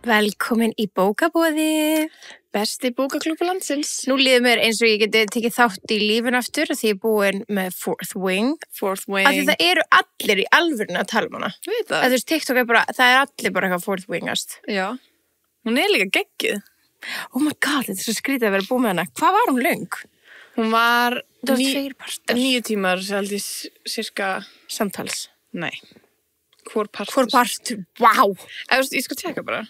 Velkomin í bókaboðið. Besti bókaklúbbur landsins. Nú líður mér eins og ég geti tekið þátt í lífin aftur því ég er búin með Fourth Wing. Fourth Wing. Af því það eru allir í alvörinu að tala um hana. Þú veit það. Þú veist, TikTok er bara, það er allir bara eitthvað Fourth Wingast. Já. Hún er líka geggjuð. Oh my god, þetta er svo skrítið að vera búin með hana. Hvað var hún löng? Hún var 2 partar. 9 tímar, held ég, cirka... Samtals. Nei. Hvor partur. Hvor partur, vá. Ég skal tjekka bara.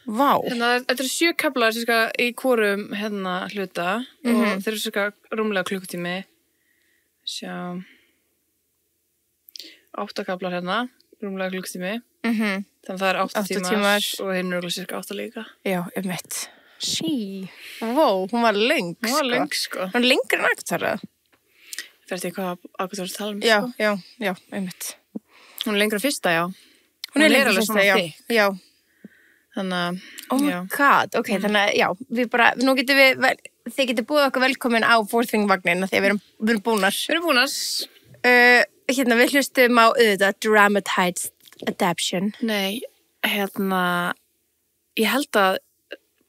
Vá. Þetta eru 7 kaflar cirka í hvorum hluta og þeir eru cirka rúmlega klukkutími. Sjá. 8 kaflar rúmlega klukkutími. Þannig að það er 8 tímar og hinn eru cirka 8 líka. Já, mitt. Sí. Vá, hún var löng, Hún var löng, sko. Hún var lengri en Akutara. Þetta er hvað Akutar tala um, Já, sko. já, mitt. Hún er lengra fyrsta, já. Hún er alveg lengra svona já. þykk. Já. Þannig að, Oh my god, ok, þannig að, já, við bara, nú getum þið getur búið okkur velkomin á Fourth Wing vagnin því að við erum búnar. Við erum búnar. Við hlustum á auðvitað Dramatized Adaption. Nei, ég held að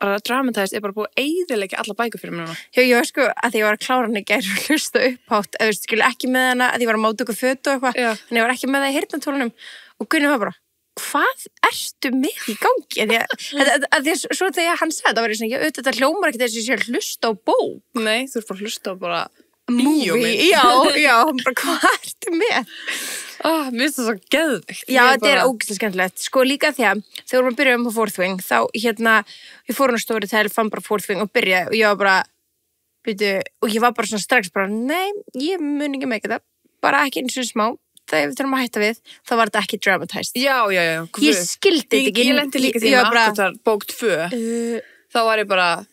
bara Dramatized er bara búið að eyðileggja alla bækur fyrir mér núna. Já, ég var sko, að því ég var að klára hann í gær og hlusta upphátt, eða skilur ekki með hana, að ég var að máta okkur fötu og eitthvað, þannig ég var ekki með það í heyrnartólunum og Gunni var bara, hvað ertu með í gangi? Því að svo þegar hann sagði það var ég svona, já, auðvitað hljómar ekki þess að ég sé að hlusta á bók. Nei, þú ert bara að hlusta á bara Movie, já, bara hvað ertu með? Mér finnst það svo geðvikt. Já, þetta er ógeðslega skemmtilegt. Sko líka því að þegar við vorum að byrja á Fourth Wing, þá ég fór á Storytel, fann bara Fourth Wing og byrjaði og ég var bara, og ég var bara svona strax bara, nei, ég mun ekki með þetta, bara ekki eins og smá. Þegar við þurfum að hætta við, þá var þetta ekki dramatized. Já. Ég skildi þetta ekki. Ég lendi líka því með Akutar bók 2. Þá var ég bara,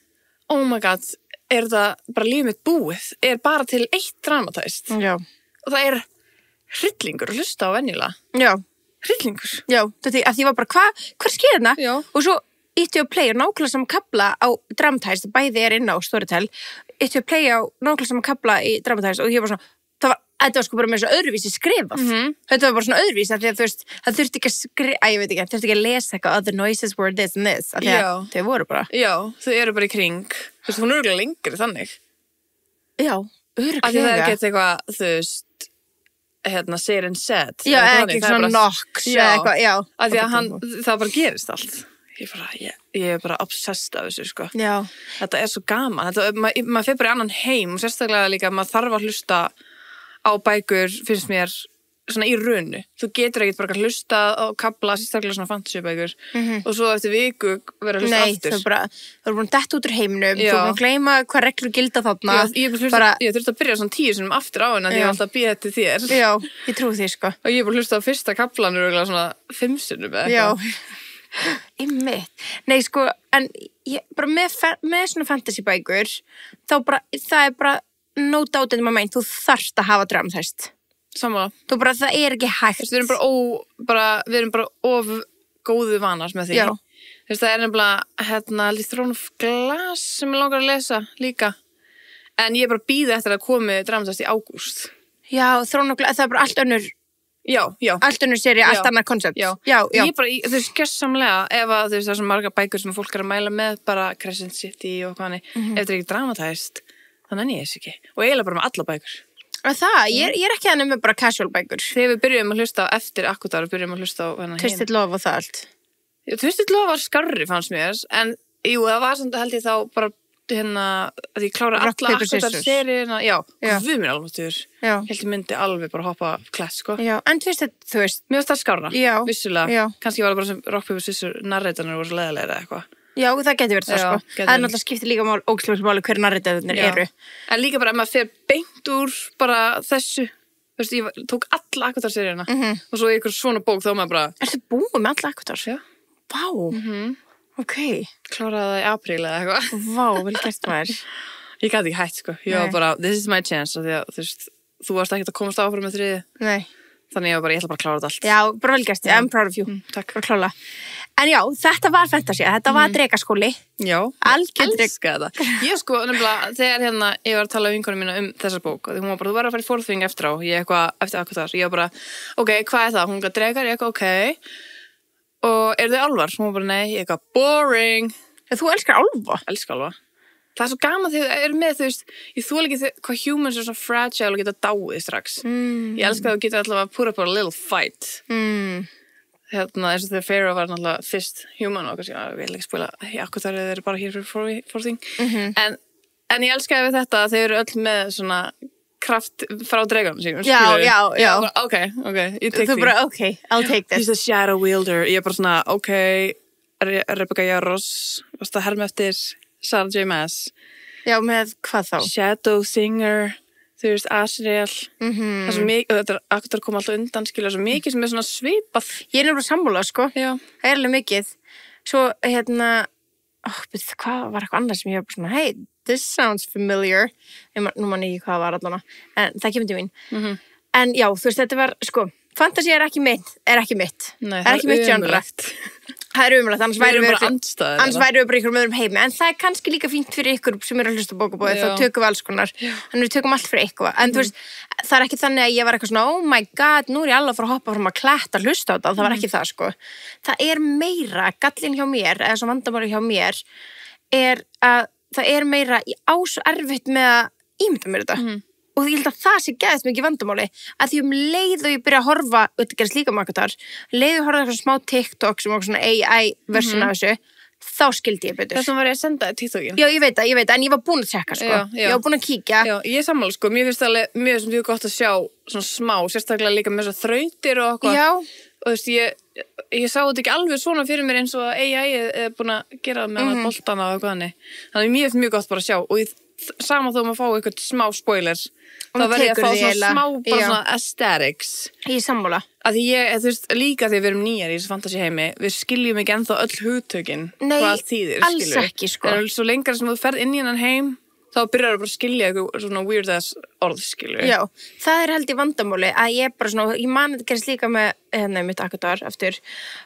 oh my god, er þetta bara lífið mitt búið? Er bara til 1 dramatized? Já. Og það er hryllingur að hlusta á venjulega. Já. Hryllingur. Já, þetta að ég var bara, hvað sker hérna? Já. Og svo ítti ég að playa nákvæmlega saman kabla á dramatized, bæði er inn á Storytel, ítti ég að playa á nákvæmlega saman kabla í dramatized og ég var svona, þetta var sko bara með svo öðruvísi skrifað. Þetta var bara svona öðruvísi að því að þú veist, það þurfti ekki að ég veit ekki, þurfti ekki að lesa eitthvað other noises were this and this, að því að þau voru bara. Já, þau eru bara í kring. Þú veist, hún er örugglega lengri þannig. Já, örugglega. Að því það er ekki eitthvað, þú veist, said and said. Já, ekki svona knocks eða eitthvað, já. Að því að það bara gerist allt. Ég er bara obsessed af þessu, sko. Já. Þetta er svo gaman. Maður fer bara í annan heim og sérstaklega líka maður þarf að hlusta á bækur, finnst mér, svona í raunu. Þú getur ekkert bara að hlusta á kabla, sérstaklega svona fantasy-bækur og svo eftir viku vera að hlusta aftur. Nei, þú er búin að detta út úr heiminum, þú er búin að gleyma hvað reglur gilda þarna. Ég þurfti að byrja svona 10 sinnum aftur á henni að ég var alltaf að bíða til þér. Já, ég trúi því, sko. Og ég er búin að hlusta á fyrsta kablan svona 5 sinnum eða eitthvað. Já, einmitt. Nei, sko, en ég, bara með svona fantasy-bækur, þá bara, það er bara no doubt in my mind, þú þarft að hafa dramatized. Sammála. Þú bara, það er ekki hægt. Við erum bara of góðu vanar með því. Já. Það er nefnilega, Throne of Glass sem ég langar að lesa líka. En ég er bara bíða eftir að komi dramatized í ágúst. Já, Throne of Glass, það er bara allt önnur. Já. Allt önnur seri, allt annað koncept. Já. Ég bara, þú veist, gessamlega, ef að það er svo marga bækur sem fólk er að mæla með, bara Crescent City og hvað ef það er ekki dramatized, þannig ég þess ekki. Og eiginlega bara með alla bækur. Ég er ekki þannig með bara casual bækur. Þegar við byrjum að hlusta á eftir Akutar, byrjum að hlusta á Twisted Love og það allt. Twisted Love var skarri, fannst mér, en jú, það var samt held ég þá bara að ég klára alla Akutar-seríuna. Já, við mér alveg held ég myndi alveg bara hoppa klett, sko. Já, en Twisted, þú veist. Mér finnst það skárra, vissulega. Já. Kannski var það bara sem Rock Paper Scissors narratornir voru svo leiðilegir eða eitthvað. Já, það getur verið það, sko. Það er náttúrulega skiptir líka ógeðslega máli hver narratornir eru. En líka bara ef maður fer beint úr bara þessu. Þú veist, ég tók alla Akutar-seríuna og svo í ykkur svona bók þá maður bara... Ertu búið með alla Akutar? Já. Vá. Ok. Kláraði það í apríl eða eitthvað. Vá, vel gert maður. Ég gæti ekki hætt, sko. Ég var bara, this is my chance. Því að, þú varst ekki að komast áfram með 3. Nei. Þannig ég ætla bara að klára þetta allt. Já, bara vel gert. I'm proud of you. Takk. Bara klála. En já, þetta var fantasy. Þetta var drekaskóli. Já. Elska þetta. Ég sko, nefnilega, þegar ég var að tala um vinkonum mína þessa bók. Því hún var bara, þú verður að fara í Fourth Wing eftir á. Ég eitthvað, eftir Akutar. Ég var bara, ok, hvað er það? Hún gæti drekar, ég eitthvað, ok. og eru þau álfar? Hún var bara, nei, ég eitthvað boring. Þú elskar álfa? Elskar álfa. Það er svo gaman þegar þau eru með, þú veist, ég þoli ekki hvað humans er svo fragile og geta dáið strax. Ég elska að þú getur allavega að put up a little fight. Eins og þegar Pharaoh var náttúrulega fyrst human og kannski, ég vil ekki spila, akkur þar eru bara hér for thing. En ég elskaði við þetta að þau eru öll með svona kraft frá dreganum sínum. Já. Ok, ég tek því. Þú bara, ok, I'll take this. He's a shadow wielder. Ég er bara svona, ok, Rebecca Yarros, varst það herma eftir Sarah J. Maas. Já, með hvað þá? Shadow Singer, þú veist, Asriel. Það er svo mikið, þetta er akkur koma alltaf undan, skilja, svo mikið sem er svona svipað. Ég er nefnilega sammála, sko. Já. Það er alveg mikið. Svo, hvað var eitthvað annað sem ég var bara svona, hey, this sounds familiar. Nú man ég ekki hvað það var allan. En það kemur til mín. En já, þú veist, þetta var, sko, fantasy er ekki mitt. Nei, það er ekki mitt genre. Það er umrætt, annars væri við bara ykkur með öðrum heimi, en það er kannski líka fínt fyrir ykkur sem eru að hlusta bókabóði, þá tökum við alls konar, en við tökum allt fyrir eitthvað, en þú veist, það er ekki þannig að ég var eitthvað svona, oh my god, nú er ég alveg að fara að hoppa fram að kletta að hlusta á þetta, það var ekki það, sko. Það er meira, gallinn hjá mér, eða svo vandamáli hjá mér, er að það er meira, ég á svo erfitt með að ímynda mér þetta. Og ég held að það sé geðast mikið vandamáli að því leið og ég byrja að horfa þetta gerist líka markatar, leið og horfa eitthvað smá TikTok sem var svona AI-version af þessu, þá skildi ég betur. Þess vegna var ég að senda TikTokin. Já, ég veit það, en ég var búin að tjekka, sko. Já. Ég var búin að kíkja. Já, ég er sammála, sko. Mér finnst það alveg mjög sem mjög gott að sjá svona smá, sérstaklega líka með svo þrautir og eitthvað. Já. Og þú veist, ég sá þetta ekki alveg svona fyrir mér eins og að AI er búin að gera það með boltana og eitthvað hannig. Þannig mér finnst mjög gott bara að sjá og sama þó maður fá eitthvað smá spoilers þá verður ég að fá svona smá bara svona aesthetics. Ég er sammála. Að því þú veist, líka þegar við erum nýjar í þessu fantasy heimi, við skiljum ekki ennþá öll hugtökin hvað allt þýðir, alls skilur. Ekki, sko. En svo lengra sem þú ferð inn í hennan heim þá byrjar þú bara að skilja eitthvað svona weird ass orð, skilur. Já, það er held í vandamáli að ég bara svona, ég man þetta gerist líka með mitt akkurat aftur,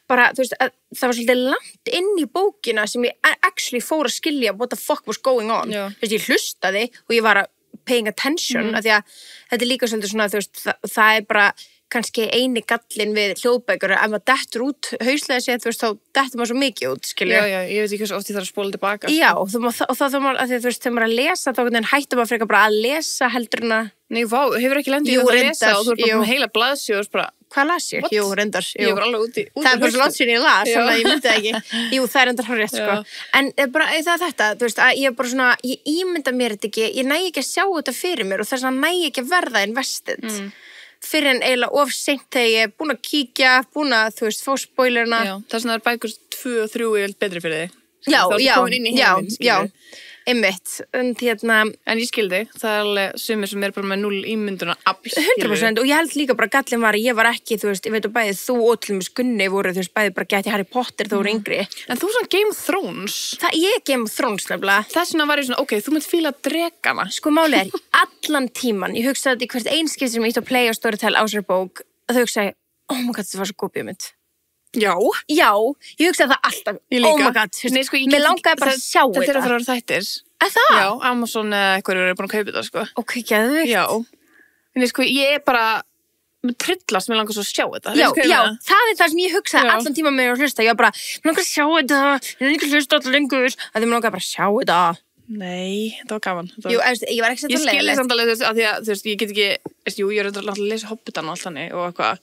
bara þú veist að það var svolítið langt inn í bókina sem ég actually fór að skilja what the fuck was going on. Þú veist, ég hlustaði og ég var að paying attention af því að þetta er líka svolítið svona, þú veist, það er bara kannski eini gallin við hljóðbækur ef maður dettur út hauslega sér, þú veist, þá dettur maður svo mikið út, skilju. Já, ég veit ekki hversu oft ég þarf að spóla tilbaka. Já, og þá maður, að því þú veist, þegar maður að lesa, þá hættum maður frekar bara að lesa heldur en að... Nei, hefur ekki lendið að lesa og þú er bara með heila blaðsjö og bara... Hvað las ég? Jú, reyndar. Ég var alveg úti. Það er bara svo langt síðan ég las, þannig að ég myndi það ekki. Jú, það er reyndar hár rétt, sko. En bara, það er þetta, þú veist, að ég bara svona, ég ímynda mér þetta ekki, ég næ ekki að sjá þetta fyrir mér og þess að næ ekki að verða invested. Fyrir en eiginlega of seint þegar ég er búin að kíkja, búin að, þú veist, fá spoilerna. Já, það er svona bækur 2 og 3 er betri fyrir þig. Já, einmitt, en ég skildi, það er alveg sumir sem er bara með 0 ímyndunar 100% og ég held líka bara gallin var að ég var ekki, þú veist, ég veit að bæði þú og til og með Gunni voru, þú veist, bæði bara gæti Harry Potter þá voru yngri. En þú svona Game of Thrones? Ég er Game of Thrones nefnilega. Þess vegna var ég svona, ok, þú mynd fíla drekana. Sko máli allan tíman, ég hugsaði þetta í hvert einskip sem ég ítt að playa á Storytel á sér bók, að þau hugsaði, oh my god, þetta var svo góð bíómynd. Já, ég hugsaði það alltaf. Oh my god, mér langaði bara að sjá þetta. Þetta er að fara að vera þættir. Það? Já, Amazon eða eitthvað eru búin að kaupa þetta, sko. Ok, geðvikt. Já, en sko, ég er bara trillast, mér langar svo að sjá þetta. Já, það er það sem ég hugsaði allan tíma með að hlusta. Ég var bara, mér langar að sjá þetta, ég er ekki að hlusta allir lengur. Mér langaði bara að sjá þetta. Nei, það var gaman. Jú, ég var ekki ég skilði samt alveg að því að, þú veist, ég get ekki, jú, ég er að lesa Hobbitan og allt þannig og eitthvað.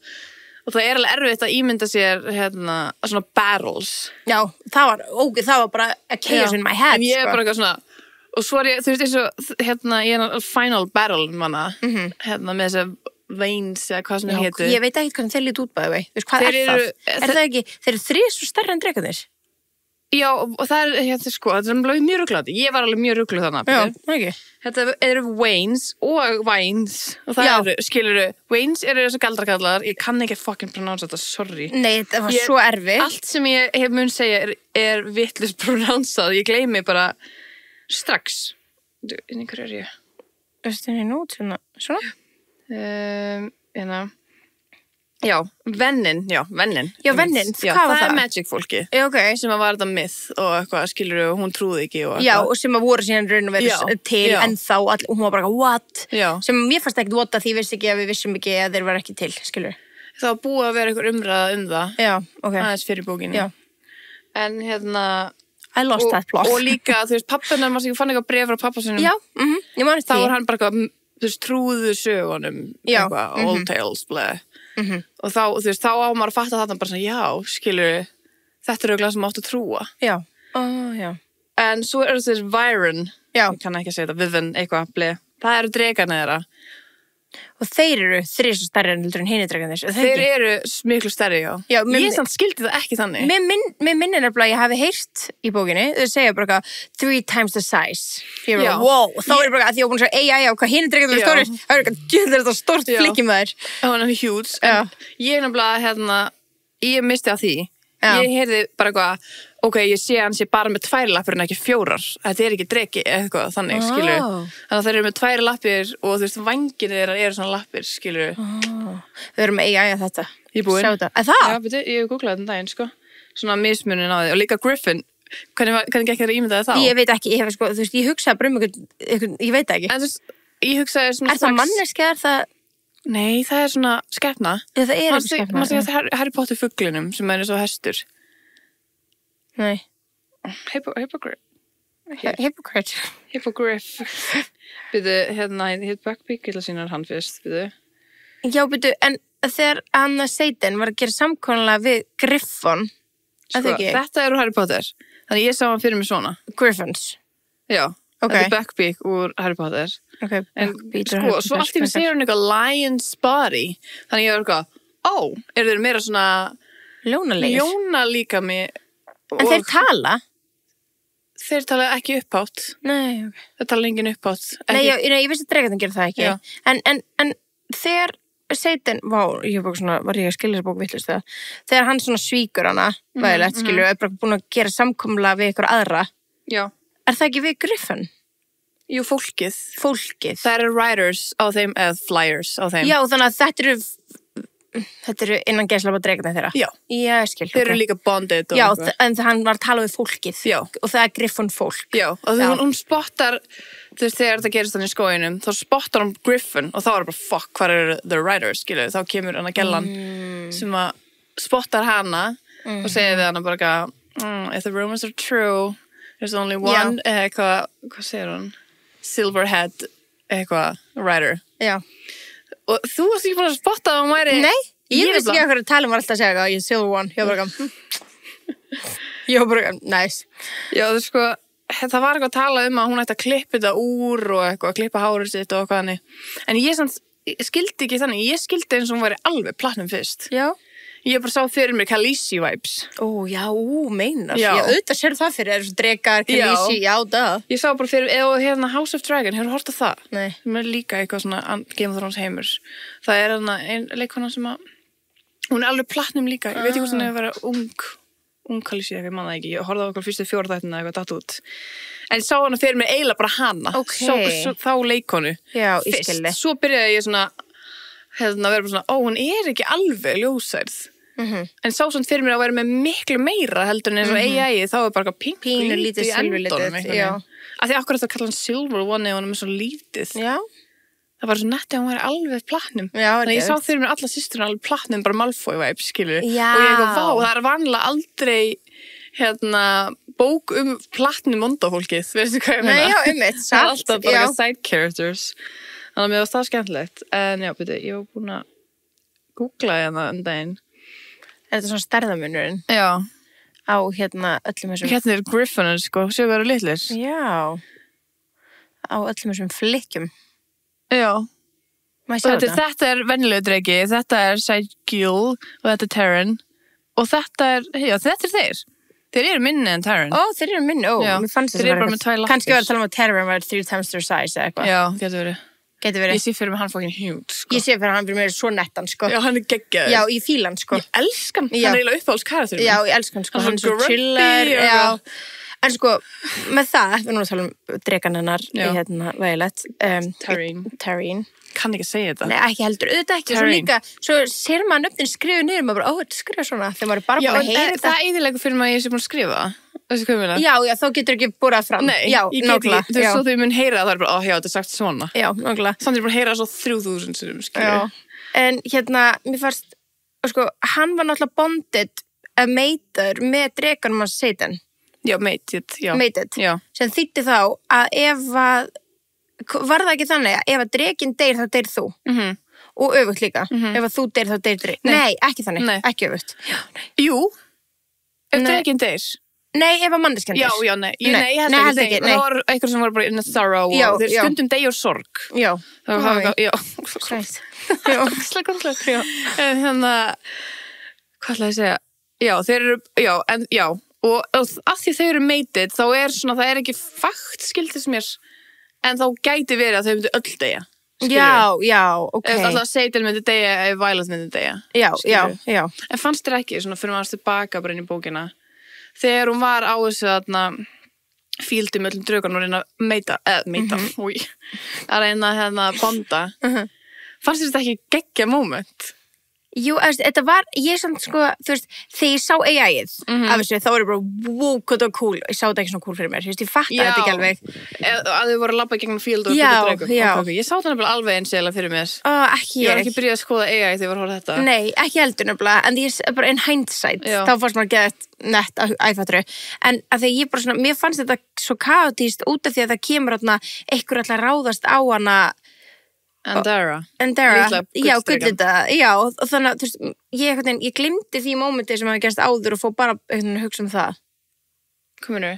Og það er alveg erfitt að ímynda sér svona battles. Já, það var bara a chaos in my head. En ég er bara eitthvað svona, og svo er ég, þú veist, eins og, ég er final battle manna, með þess að Veins eða hvað sem það hétu. Ég veit ekki hvernig þeir lítið út bæði vei. Þú veist, hvað er það? Er það ekki, þeir eru 3 svo stærri en drekarnir? Já, og það er, sko, þetta er mjög ruglandi. Ég var alveg mjög rugluð þannig. Já, ekki. Þetta eru Waynes og Vines. Og það eru, skilurðu, Waynes eru þessu galdrakallar. Ég kann ekki fucking pronounce þetta, sorry. Nei, þetta var svo erfitt. Allt sem ég hef mun segja er vitlaust pronounsað. Ég gleymi bara strax. Inni, hver er ég? Östinni nút, svona. Já, vennin. Já, vennin, Já, hvað var það? það? Er magic fólki. Já, ok. Sem var þetta myth og eitthvað, skilur og hún trúði ekki og eitthvað. Já, og sem voru síðan raun og verið til ennþá, og hún var bara, what? Já. Sem mér fannst ekkert what að því vissi ekki að við vissum ekki að þeir var ekki til, skilur. það var búið að vera einhver umræða það. Já, ok. Aðeins fyrir bókinni. Já. En I lost that plot. Og líka, þú veist, pappina, maður fann eitthvað bréf frá pappa sinum. Já, ég man Þá var hann bara eitthvað, þú veist, trúðu sögunum, Já. eitthvað, old tales, bleið. Og þá, þú veist, þá á maður að fatta þarna bara svona, já, skilur, þetta er auðvitað sem áttu að trúa. Já, já. En svo þessi Viren, Já. ég kann ekki að segja þetta, Viven, eitthvað, bleið. Það eru dregarnir þeirra. Og þeir eru þrisvar stærri en hinir dregarnir. Þeir eru miklu stærri, já. Ég samt skildi það ekki þannig. Mér minnir nefnilega að ég hafi heyrt í bókinni, þau segja bara eitthvað 3 times the size. Ég er bara, wow, þá er bara að því ég var búin að segja AI á hvað hinir dregarnir eru stórir, það er eitthvað, djöð þetta stórt flikki með þær. Það var náttúrulega huge, en ég nefnilega, ég misti á því. Ég heyrði bara eitthvað, ok, ég sé hann sé bara með 2 lappir en ekki 4. Þetta er ekki dreki eitthvað þannig, skilur. Þannig að þeir eru með 2 lappir og þú veist, vængir þeirra eru svona lappir, skilur. Við erum með AI að þetta. Ég er búin. Sjá þetta. Það? Já, betur, ég hef googlað þetta daginn, sko. Svona mismunin á því. Og líka Griffin, hvernig gekk þér að ímynda það þá? Ég veit ekki, þú veist, ég hugsaði bara einhvern, ég veit ekki. En þú veist, ég hugsaði svona það manneskja, Nei, það er svona skepna. Já, það er skepna. Maður segja Harry Potter fuglinum sem er eins og hestur. Nei. Hippogriff. Byrðu, ég heit Buckbeak, ég ætla að sína hann fyrst, byrðu. Já, byrðu, en þegar Anna Seyden var að gera samkomulega við Griffon, Sko, þetta er úr Harry Potter. Þannig ég sá hann fyrir mig svona. Griffons. Já, þetta er Buckbeak úr Harry Potter. Ok, Buckbeak. En sko, svo allt í mig segir hann eitthvað lion's body. Þannig ég var eitthvað, eru þeir meira svona ljónalíkami. En þeir tala? Þeir tala ekki upphátt. Nei, ok. Þeir tala engin upphátt. Nei, ég vissi að dregarnir gera það ekki. Já. En þegar Seyden, var ég að skilja þessa bók vitlaust það, þegar hann svona svíkur hana, vægilegt skilju, er bara búin að gera samkommulega við ykkur aðra. Já. Er það ekki við Griffon? Jú, fólkið. Það eru riders á þeim, eða flyers á þeim. Já, þannig að þetta eru innan gæsla á dregarnir þeirra. Já. Já, skil. Þeir eru líka bonded. Já, en hann var að tala við fólkið. Já. Og það er Griffon fólk. Já, og þegar hún spottar, þú veist, þegar þetta gerist hann í skóginum, þá spottar hún Griffon og þá er bara, fuck, hvað eru the riders, skilju? Þá kemur hann að gellan sem að spottar hana og segir við hana bara if the rumors are true, there's only one, hvað segir hún? Silverhead, eitthvað, rider. Já. Og þú varst ekki búin að spotta að hún væri... Nei, ég vissi ekki að hverju talum var alltaf að segja ég er silver one, ég var bara nice. Já, þú sko, það var eitthvað að tala um að hún ætti að klippa þetta úr og eitthvað, að klippa hárið sitt og eitthvað hannig. En ég skildi ekki þannig, ég skildi eins og hún væri alveg platnum fyrst. Já. Ég bara sá fyrir mér Khaleesi vibes. Já, meinar. Já, auðvitað sér það fyrir þessu drekar, Khaleesi, já, það. Ég sá bara fyrir, eða House of Dragon, hefur hort á það? Nei. Það er líka eitthvað svona Game of Thrones heimur. Það er ein leikona sem að, hún er alveg platnum líka. Ég veit ekki hvort hún hefur verið ung Khaleesi, ég man það ekki. Ég horfði á okkur fyrstu 4 þættina eitthvað datt út. En ég sá hana fyrir mér eiginlega bara hana. Svo þá leikonu. Já, ég skildi. Svo byrjaði ég svona, vera bara svona, hún er ekki alveg ljósærð. En sá svona fyrir mér að vera með miklu meira heldur en eins og AI, þá er bara pínu lítið í endunum. Af því akkur þetta kalla hann Silver One eða hann er með svo lítið. Já. Það var svo netti að hann væri alveg platnum. Þannig ég sá fyrir mér alla systurinn alveg platnum, bara Malfoy vibe, skilur. Já. Og ég eitthvað, það er vanlega aldrei bók platnum ondafólkið, veistu hvað ég meina? Nei, já, einmitt. Það er alltaf bara side characters. Þannig að mér var það skemmtilegt. En já, byrju, ég var búin að googla hérna daginn. Er þetta svona stærðamunurinn? Já. Á öllum þessum... Hérna er Griffinir, sko, séu hvað eru litlir. Já. Á öllum þessum flikkjum. Já. Má ég sjá þetta? Þetta er venjulegu dregi, þetta er Saigul og þetta er Terran. Og þetta er þeir. Þeir eru minni en Terran. Þeir eru minni, mér fannst þeir eru bara með 2 lappir. Kannski var að tala um að Terran var 3 times their size eða eitthvað. Já, getur verið. Ég sé fyrir mig hann fucking huge, sko. Ég sé fyrir hann fyrir mér svo nettan, sko. Já, hann er geggjaður. Já, ég fíla hann, sko. Ég elskan, hann er eiginlega uppáhaldskarakterinn. Já, ég elskan, sko. Hann er svo chillar. Já. En sko, með það, við erum að tala um dregan hennar í Violet. Taryn. Kann ekki segja þetta. Nei, ekki heldur. Auðvitað ekki. Svo líka, svo ser maður nöfnin skrifuð niður, maður bara, þetta skrifa svona. Þegar maður er bara búin að heyra þetta. Það er eyðilegur fyrir maður að ég sé búin að skrifa það. Já, þá getur ekki búrað fram. Nei, já, ég get ekki. Þú veist, svo þegar ég mun heyra það er bara, já, þetta er sagt svona. Já, nákvæmlega. Samt er ég búin að heyra það svo 3000 sinnum, skilur. En mér fannst sko, hann var náttúrulega bonded mated með drekanum hans Satan. Já, mated, já. Mated. Já. Sem þýddi þá að ef að, var það ekki þannig að ef að drekin deyr þá deyr þú? Og öfugt líka. Ef að þú deyr þá deyr drek. Nei, ekki þannig. Nei. Ekki öfugt. Jú, ef drekin deyr. Nei, ef að manneskjan deyr. Já, nei, ég held ekki. Það var eitthvað sem voru bara in a sorrow og þeir stundum deyr og sorg. Já. Það var eitthvað, já. Sætt. Já. En hvað ætla ég að segja? Já, þeir eru, já, og að því þau eru mated, þá svona, það ekki fakt skildis mér, en þá gæti verið að þau myndu öll deyja. Já, ok. Alltaf Satan myndi deyja ef Violet myndi deyja. Já. En fannst þér ekki, svona, fyrir maður tilbaka bara inn í bókina, þegar hún var á þessu þarna fíldi með öllum draugan og reyna að meita, að reyna bonda. Fannst þér þetta ekki geggja moment? Jú, þetta var, ég samt sko, þú veist, þegar ég sá AI-ið af þessu, þá var ég bara, wow, hvað það var cool, og ég sá þetta ekki svona cool fyrir mér, þú veist, ég fattaði þetta ekki alveg. Að þau voru að labba gegnum fíld og já. Okay. Ég sá þetta nefnilega alveg eins eða fyrir mér. Ekki ég var ekki byrjað að skoða AI þegar ég var að horfa þetta. Nei, ekki heldur nefnilega, en ég bara in hindsight, þá fannst maður geðað nett æfatru, en að þegar ég bara svona, mér fannst þetta svo kaotískt út af því að það kemur einhver alltaf ráðast á hana Andara, já, gullita, já, og þannig að, þú veist, ég glimti því mómenti sem hafi gerst áður og fór bara að hugsa það. Kominu?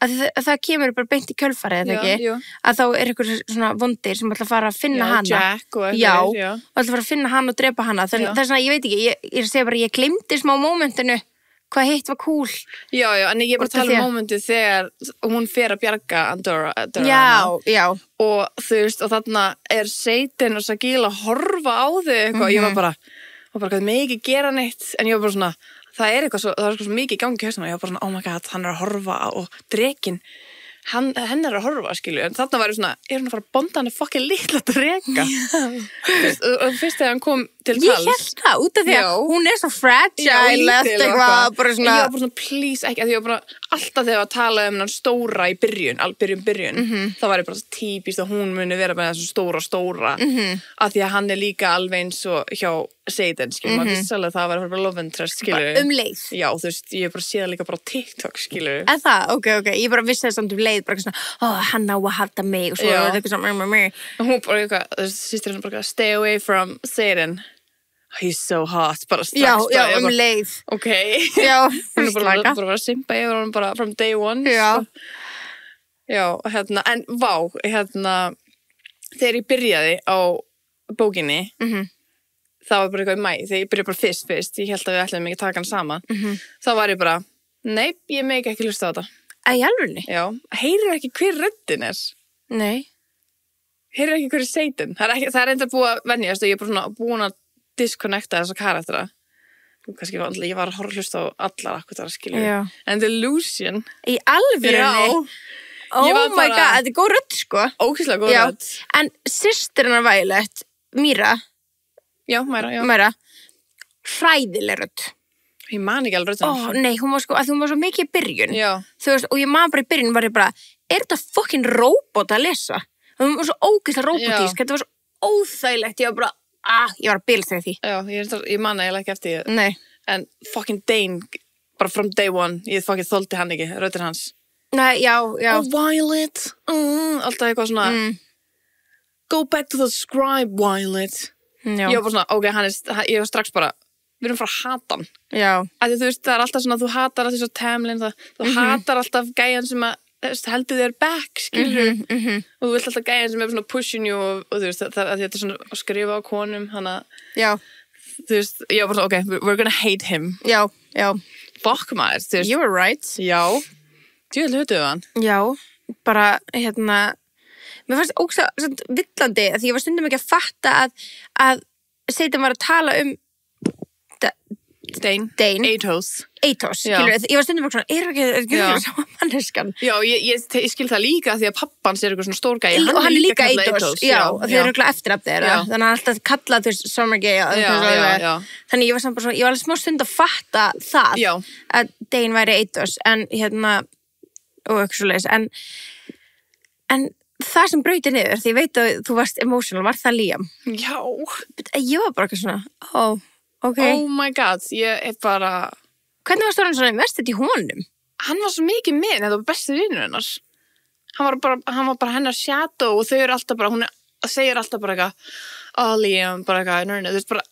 Að það kemur bara beint í kjölfarið, eða ekki? Að þá einhver svona vondir sem ætla að fara að finna hana. Jack og eitthvað. Já, og ætla að fara að finna hana og drepa hana. Það er svona, ég veit ekki, ég segi bara, ég glimti smá mómentinu hvað hitt var cool. Já, en ég bara tala mómentið þegar hún fer að bjarga Andorra. Já. Og þú veist, og þarna Satan og Sagila að horfa á þau eitthvað, ég var bara, hvað mikið gera neitt, en ég var bara svona, það er eitthvað svo mikið í gangi í hausnum og ég var bara svona, oh my god, hann að horfa og drekin, henn að horfa, skilju, en þarna var ég svona, hún að fara að bonda hann fucking litla dreka. Og fyrst þegar hann kom til tals. Ég held það, út af því að hún svo fragile, eitthvað, bara svona. Ég var bara svona, please, ekki, að ég var bara, alltaf þegar að tala hann stóra í byrjun, þá var ég bara típist að hún muni vera með þessu stóra, af því að hann líka alveg eins og hjá Satan, skilju, maður vissi alveg það var bara love interest, skilju. Leið. Já, þú veist, ég bara séð líka bara á TikTok, skilju. En það, ok, ég bara vissi það samt leið, bara svona, hann á að halda mig, og svo er þetta eitthvað svona, og hún bara eitthvað, sýstir hann bara, stay away from Satan. He's so hot, bara strax. Já, leið. Ok. Já, hún bara að vera simpa yfir hann bara from day one. Já. Já, en vá, þegar ég byrjaði á bókinni, það var bara eitthvað í mæ, þegar ég byrjaði bara fyrst, ég held að við ætlaðum ekki að taka hann saman, þá var ég bara, nei, ég megi ekki hlusta á þetta. Í alvörunni? Já, heyrir ekki hver röddin er. Nei. Heyrir ekki hver er Satan. Það er enda búið að venjast og ég er bara svona búin að disconnecta þessa karaktera. Kannski ég var að hlusta á allar akkur þar að skilja. Já. En Delusion. Í alvörunni? Já. Oh my god, þetta er góð rödd, sko. Ógeðslega góð rödd. En systirinnar Violet, Míra. Já, Mæra. Hræðileg rödd. Ég man ekki alveg röddina. Nei, hún var svo mikið í byrjun. Já. Þú veist, og ég man bara í byrjun var ég bara, er þetta fucking robot að lesa? Hún var svo ógeðslega robotísk, þetta var svo óþægilegt, ég var bara, ég var að bilast þegar því. Já, ég man eiginlega ekki eftir því. Nei. En fucking Dane, bara from day one, ég fucking þoldi hann ekki, röddin hans. Nei, já. Oh, Violet, alltaf eitthvað svona, go back to the scribe, Violet. Já. Ég var bara svona, ok, ég var strax bara, við erum frá að hata hann. Já. Þú veist, það er alltaf svona, þú hatar alltaf svo Tamlin, þú hatar alltaf gæjan sem að heldur þér back, skilur. Og þú vilt alltaf gæjan sem er svona pushing you og þú veist, þetta er svona að skrifa á konum, hana. Já. Þú veist, ég var bara svona, ok, we're gonna hate him. Já. Fuck maður, þú veist. You were right. Já. Djúvel hötuðu hann. Já, bara, mér fannst ógeðslega villandi að því ég var stundum ekki að fatta að Satan var að tala Dane. Athos, skilur, ég var stundum bara svona, er ekki sama manneskan? Já, ég skil það líka því að pappans er eitthvað svona stór gæi. Og hann er líka Athos, já, og þeir eru eitthvað eftirafn þeirra, þannig að hann alltaf kallað þú veist, Summer Gay, já. Þannig ég var samt bara svona, ég var alveg smá stund að fatta það, að Dane væri Athos, en og eitthvað svo leiðis, en það sem brauti niður, því ég veit að þú varst emotional, var það Liam? Já. Ég var bara eitthvað svona, Ok. Oh my god, ég er bara... Hvernig varst það svona investið í honum? Hann var svo mikið með, þetta var besti vinur hennar. Hann var bara hennar shadow og þau eru alltaf bara, hún segir alltaf bara eitthvað, Liam, bara eitthvað, þú veist bara,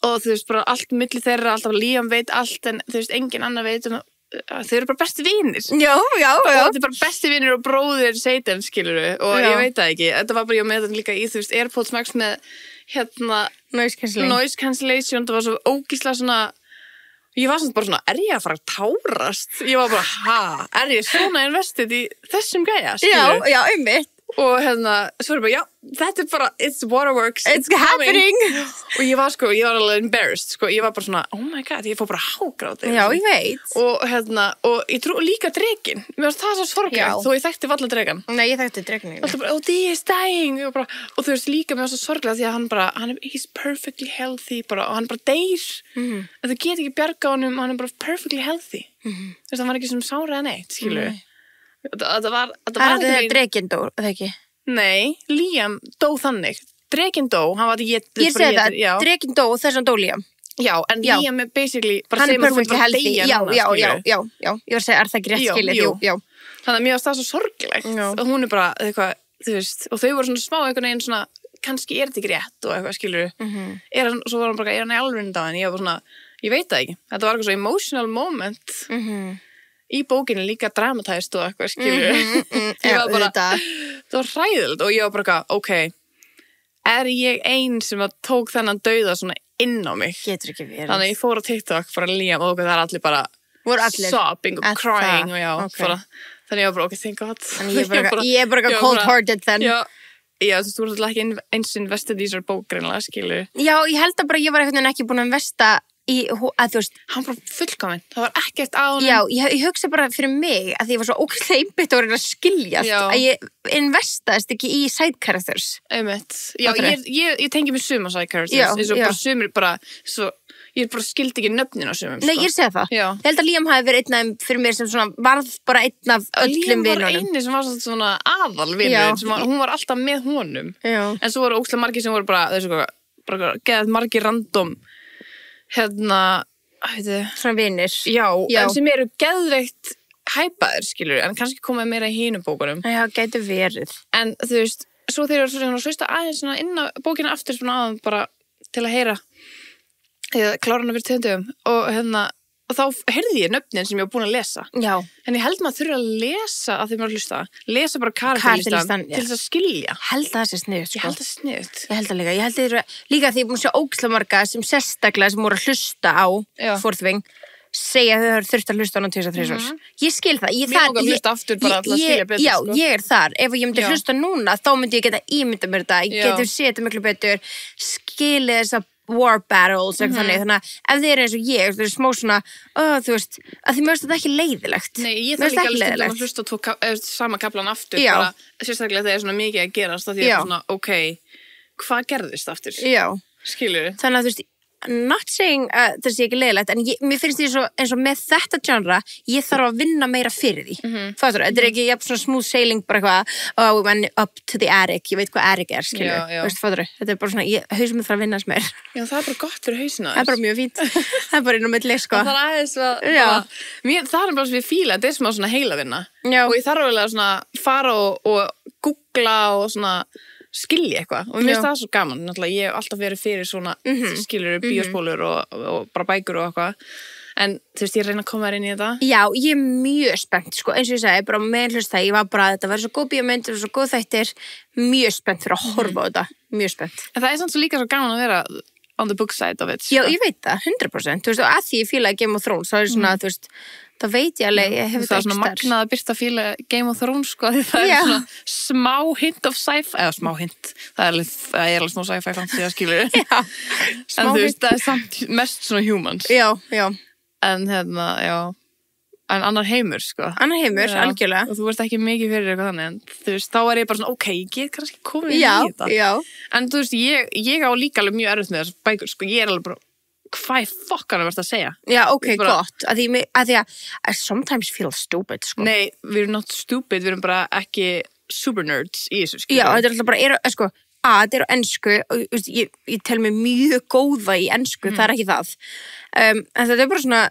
og þú veist bara allt milli þeirra, alltaf Liam veit allt en þú veist, engin annar veit þau eru bara besti vinir. Já. Og þetta er bara besti vinir og bróðir Satan, skilurðu, og Já. ég veit það ekki. Þetta var bara, ég með þetta líka í, þú veist, AirPods Max með, noise cancellation, það var svo ógíslega svona, ég var svona bara svona, er ég að fara að tárast? Ég var bara, er ég svona investið í þessum gæja, skilurðu? Já, einmitt. Og svo er bara, já, þetta er bara, it's waterworks, It's happening. Og ég var alveg embarrassed, ég var bara svona, oh my god, ég fór bara hágráti. Já, ég veit. Og ég trú líka drekinn, mér varst það svo sorglegt, þó ég þekkti valla drekan. Nei, ég þekkti drekinn. Alltaf bara, he is dying, og þú veist líka, mér varst svo sorglegt því að he's perfectly healthy, bara, og hann bara deyr, en þú get ekki bjarga honum, hann er bara perfectly healthy. Þú veist, hann var ekki sem sára eða neitt, skilur. Þetta var Það drekinn dó, það ekki? Nei, Liam dó þannig. Drekinn dó, hann var ekki Ég segi það, drekinn dó þess að dó Liam. Já, en Liam er basically bara hann er sem að þú perfectly bara healthy. deyja Já. núna, Ég var skilurðu. að segja, er það ekki rétt skilið? Já. Þannig að mér varst það svo sorglegt. Já. Og hún er bara, eitthvað, þú veist, og þau voru svona smá einhvern veginn svona, kannski er þetta ekki rétt og eitthvað, skilurðu. Svo var hann bara, er hann í alveg en ég var bara svona, ég veit það ekki. Þetta var eitthvað svo emotional moment. Í bókinu líka dramatæst og eitthvað, skilur. Ég var bara, það var hræðilegt og ég var bara, ok, er ég ein sem að tók þennan dauða svona inn á mig? Getur ekki verið. Þannig að ég fór á TikTok bara Liam og það er allir bara sobbing og crying og já, bara, þannig ég var bara, ok, thank God. Ég er bara cold-hearted then. Já, þú ert alltaf ekki eins investið í þessar bók greinlega, skilur. Já, ég held að bara ég var einhvern veginn ekki búin að investa í, að þú veist, hann bara fullkominn, það var ekkert á honum. Já, ég hugsa bara fyrir mig að því ég var svo ógeðslega einbeitt og reyna að skiljast að ég investaðist ekki í side characters. Einmitt. Já, ég tengi mig suma side characters, eins og bara sumir bara, ég bara skildi ekki nöfnin á sumum. Nei, ég segi það. Ég held að Liam hafi verið einn af þeim fyrir mér sem svona varð bara einn af öllum vinunum. Liam var eini sem var svona aðalvinur, hún var alltaf með honum. Já. En svo voru ógeðslega margir sem voru bara, þessu bara geðað margir random svona vinir. Já, en sem eru geðveikt hæpaðir, skilur, en kannski komaði meira í hinum bókunum. Já, gæti verið. En þú veist, svo þeir eru svona svista aðeins svona inn á bókina aftur svona aðeins bara til að heyra klára hana fyrir tegundum og þá heyrði ég nöfnin sem ég var búin að lesa. Já. En ég held maður þurfa að lesa að því maður lesa bara karakterlistan til þess að skilja. Held að það sé sniðugt, sko. Ég held það sniðugt. Ég held það líka. Ég held líka að því ég er búin að sjá ógeðslega marga sem sérstaklega sem voru að hlusta á Fourth Wing segja að þau hafa þurft að hlusta á hana 2-3 Ég skil það. Mér langar að hlusta aftur bara að skilja betur. Já, ég er þar. Ef ég myndi hlusta núna, þá myndi ég geta ímynda mér þetta. Ég geti séð þetta miklu betur, skilið þessa war battles, þannig að ef þið eru eins og ég, þú veist, smá svona, þú veist, að því mér finnst þetta ekki leiðilegt. Nei, ég þarf líka alveg að hlusta sama kaplan aftur, bara sérstaklega þegar það er svona mikið að gerast, að því að svona, ok, hvað gerðist aftur? Já. Skilur þið? Þannig að, þú veist, not saying að það sé ekki leiðilegt, en mér finnst því eins og með þetta genre, ég þarf að vinna meira fyrir því. Fattur, þetta er ekki svona smooth sailing, bara eitthvað, we went up to the attic, ég veit hvað attic er, skilur. Veist, fattur, þetta er bara svona, hausum þarf að vinna sem er. Já, það er bara gott fyrir hausina. Það er bara mjög fínt. Það er bara inn á milli, sko. Það er aðeins að, það er bara sem ég fíla, þetta er smá svona heilavinna. Og ég þarf alveg að svona fara og googla og svona skilja eitthvað og mér finnst það svo gaman náttúrulega ég hef alltaf verið fyrir svona skilur bíóspólur og bara bækur og eitthvað en þú veist ég reyna að koma þér inn í þetta. Já, ég er mjög spennt sko eins og ég segi bara með hlusta ég var bara þetta var svo góð bíómynd og svo góð þættir mjög spennt fyrir að horfa á þetta mjög spennt. En það er samt svo líka svo gaman að vera on the book side of it. Já, ég veit það 100% þú veist og að því ég fílaði Game of Thrones þá er svona þú veist það veit ég alveg, ég hef það er svona magnað að byrta fíla Game of Thrones sko, því það er svona smá hint of sci-fi, eða smá hint það er alveg smá sci-fi fantasy að skilur en þú veist, það er samt mest svona humans já en en annar heimur sko annar heimur, algjörlega og þú veist ekki mikið fyrir eitthvað þannig en þú veist, þá er ég bara svona, ok, ég get kannski komið í þetta en þú veist, ég á líka alveg mjög erfitt með þessar bækur sko, ég er alveg bara hvað fokkar það verðt að segja? Já, ok, gott. Að því að I sometimes feel stupid, sko. Nei, we're not stupid, við erum bara ekki super nerds í þessu, skilur. Já, þetta er alltaf bara, sko, þetta er á ensku og ég tel mig mjög góða í ensku, það er ekki það. En þetta er bara svona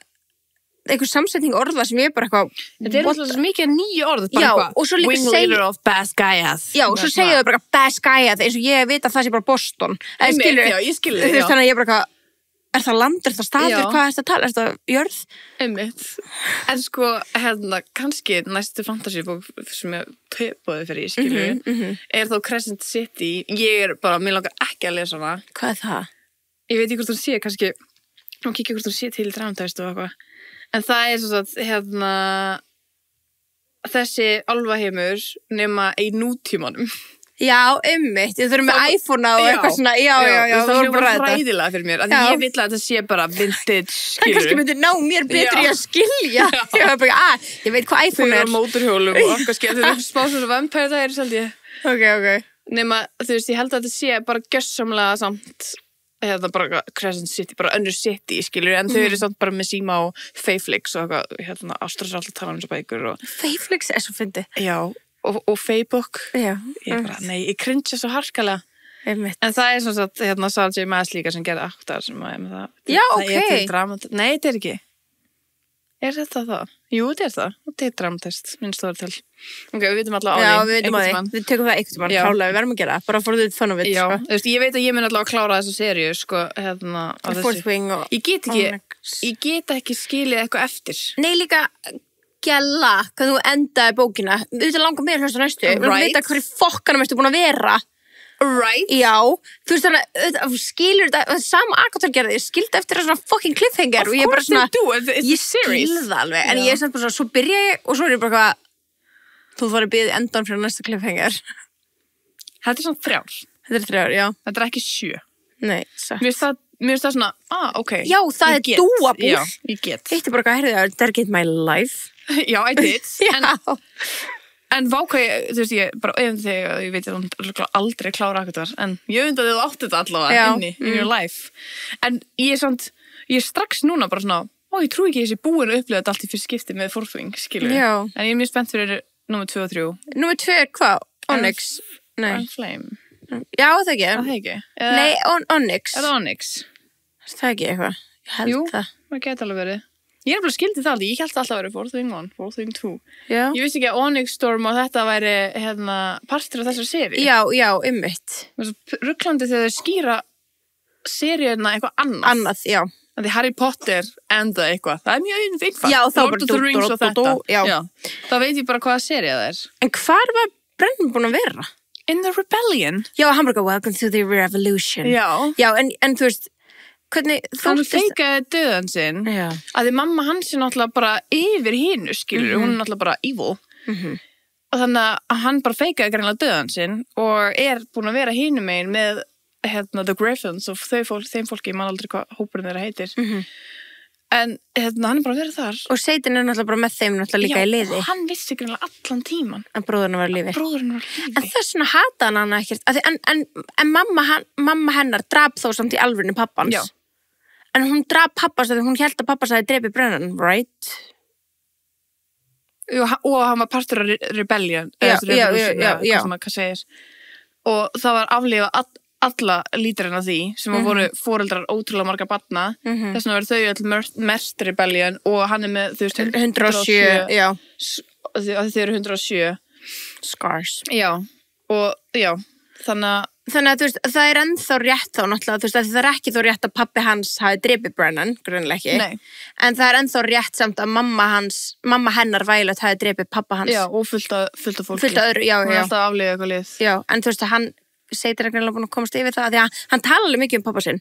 einhver samsetning orða sem ég bara eitthvað Þetta er alltaf svo mikið nýju orð bara Já, eitthvað, og svo líka wing leader of Basgaiath Já, og svo segja þau bara Basgaiath eins og ég veit að það sé bara Boston Já, ég skilur þig, já. Þannig að ég bara eitthvað Er það land, er það staður, Já. hvað er það að tala? Er það jörð? Einmitt. En sko, kannski næstu fantasíbók sem ég teipaði fyrir ég skilur er þá Crescent City. Ég er bara, mér langar ekki að lesa hana. Hvað er það? Ég veit ekki hvort hún sé, kannski hún kíkja hvort hún sé til Dramatæst og eitthvað. En það er svo að, þessi álfaheimur nema í nútímanum. Já, einmitt, ég þurfum með iPhone og eitthvað svona, já, það var var bara hræðilega fyrir mér, af því ég vill að þetta sé bara vintage, Það skilur. kannski myndi ná mér betur í að skilja. Ég var bara, ég veit hvað iPhone Þau er. eru á móturhjólum og okkar skemmt, þau eru spá svo vampire það er svolítið. Ok. Nema, þú veist, ég held að þetta sé bara gjössamlega samt, bara Crescent City, bara önnur city, skilur, en þau eru samt bara með síma og Fayflix og eitthvað, Ástras alltaf tala um þessu bækur og... Fayflix er svo fyndið. Já, og Facebook. Já. Ég bara, nei, ég cringe svo harkalega. Einmitt. En það er svona að, Sarah J. Maas líka sem gerði aktar sem að, Já, það er til ok. dramat... Nei, þetta er ekki. Er þetta það? Jú, þetta er það. Þetta er dramatest, minnst það til. Ok, við vitum alltaf á því. Já, við vitum á einhvern því. Við tökum það einhvern tímann, Já. klálega, við verðum að gera það. Bara for the fun of it, Já, sko. þú veist, ég veit að ég mun alltaf að klára þessa seríu, sko, á Fourth þessu. Wing og... Ég get ekki skilið eitthvað eftir. Nei, líka gæla, hvað þú endaði bókina. Við langar meira hlusta næstu. Við viljum Right. vita hverju fokkanum ertu búin að vera. Right? Já, þú veist þannig að þú skilur þetta, sama Akatar gerði, ég skildi eftir það svona fucking cliffhanger og ég er bara svona, ég skil það alveg, en ég er samt bara svona, svo byrja ég og svo er ég bara hvað, þú þarf að byrja endan fyrir næsta cliffhanger. Þetta er svona 3. Þetta er 3 ár, já. Þetta er ekki 7. Nei, satt. Mér finnst það svona, ok. Já, það ég er doable. Já, ég get. Eitt er bara hvað, heyrðu það, dedicate my life. Já, I did. Já. En vákvæði, þú veist, ég bara auðvitað þegar ég veit að hún aldrei klára akkur en ég auðvitað að þú átti þetta allavega inni in your life. En ég er strax núna bara svona, ég trúi ekki að ég sé búin að upplifa þetta allt í fyrst skipti með Fourth Wing, skilur. Já. En ég er mjög spennt fyrir númer 2 og 3. Númer 2 er hvað? Onyx? Nei. Flame. Já, það ekki. Það ekki? Nei, Onyx. Er það Onyx? Það ekki eitthvað. Ég held Jú, það. Það geti alveg verið. Ég er bara skildið það aldrei, ég held alltaf að vera Fourth Wing 1, Fourth Wing 2. Já. Ég vissi ekki að Onyx Storm og þetta væri partur af þessar seríu. Já, einmitt. Rugglandi þegar þau skýra seríuna eitthvað annað. Já. Það er Harry Potter enda eitthvað. Það er mjög einfalt. Já, þá Lord of the Rings og þetta. Já. Þá veit ég bara hvaða sería það er. En hvar var Brennan búin að vera? In the Rebellion. Já, hann bara, welcome to the revolution. Já. Já, en þú veist, hvernig Hann feikaði döðan sinn. Já. Að því mamma hans er náttúrulega bara yfir hinu, skilur. Hún er náttúrulega bara evil. Og þannig að hann bara feikaði greinlega döðan sinn og er búin að vera hinum megin með The Griffins og þeim fólki, ég man aldrei hvað hópurinn þeirra heitir. En hann er bara að vera þar. Og Satan er náttúrulega bara með þeim náttúrulega líka í liði. Já, hann vissi greinlega allan tíman. Að bróðurinn var í lífi. Bróðurinn var í lífi. En þess vegna hata hann ekkert. En mamma hennar drap þó samt í alvörinu pappans. Já. En hún drap pappans þegar hún held að pappas hafi drepið Brennan, right? Jú, og hann var partur af rebellion. Já. Hvað segir. Og það var aflifað alla lítarinn af því sem voru foreldrar ótrúlega marga barna. Þess vegna verður þau öll mest rebellion og hann er með, þú veist, 107, já. Þau eru 107. Scars. Já, og já, þannig að þú veist, það er ennþá rétt þá náttúrulega, þú veist, að það er ekki þó rétt að pappi hans hafi drepið Brennan, grunnlega ekki. Nei. En það er ennþá rétt samt að mamma hennar Violet hafi drepið pappa hans. Já, og fullt af fólki. Fullt af öðru, já. Hún er alltaf að aflifa eitthvað lið. Já, en þú veist að hann Satan er greinlega búin að komast yfir það, því að hann tala alveg mikið um pappa sinn.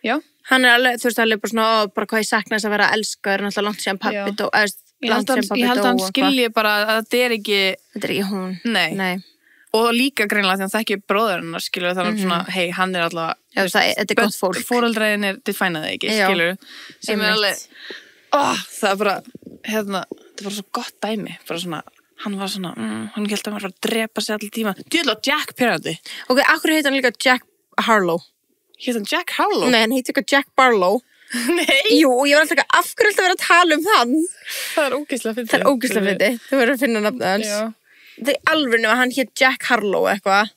Já. Hann er alveg, þú veist, alveg bara svona, bara hvað ég sakna þess að vera elskaður, náttúrulega langt síðan pappi dó, Ég held að hann skilji bara að þetta er ekki hún. Nei. Og líka greinlega því að það ekki bróður hennar, skilur, þannig svona, hei, hann er alltaf... Já, þetta er gott fólk. Fóreldræðin er defænaði ekki, skilur. Sem er alveg... það er bara, þetta er bara svo gott dæmi. Bara svona, hann var svona, hann held að hann var að drepa sig allir tíma. Djúðlega Jack Perandi. Ok, akkur heit hann líka Jack Harlow? Heit hann Jack Harlow? Nei, hann heit eitthvað Jack Barlow. Nei. Jú, og ég var alltaf ekki, af hverju alltaf vera að tala um hann? Það er ógeðslega fyndið. Það er ógeðslega fyndið. Þú verður að finna nafnið hans. Já. Það er alveg nefn að hann hétt Jack Harlow eitthvað.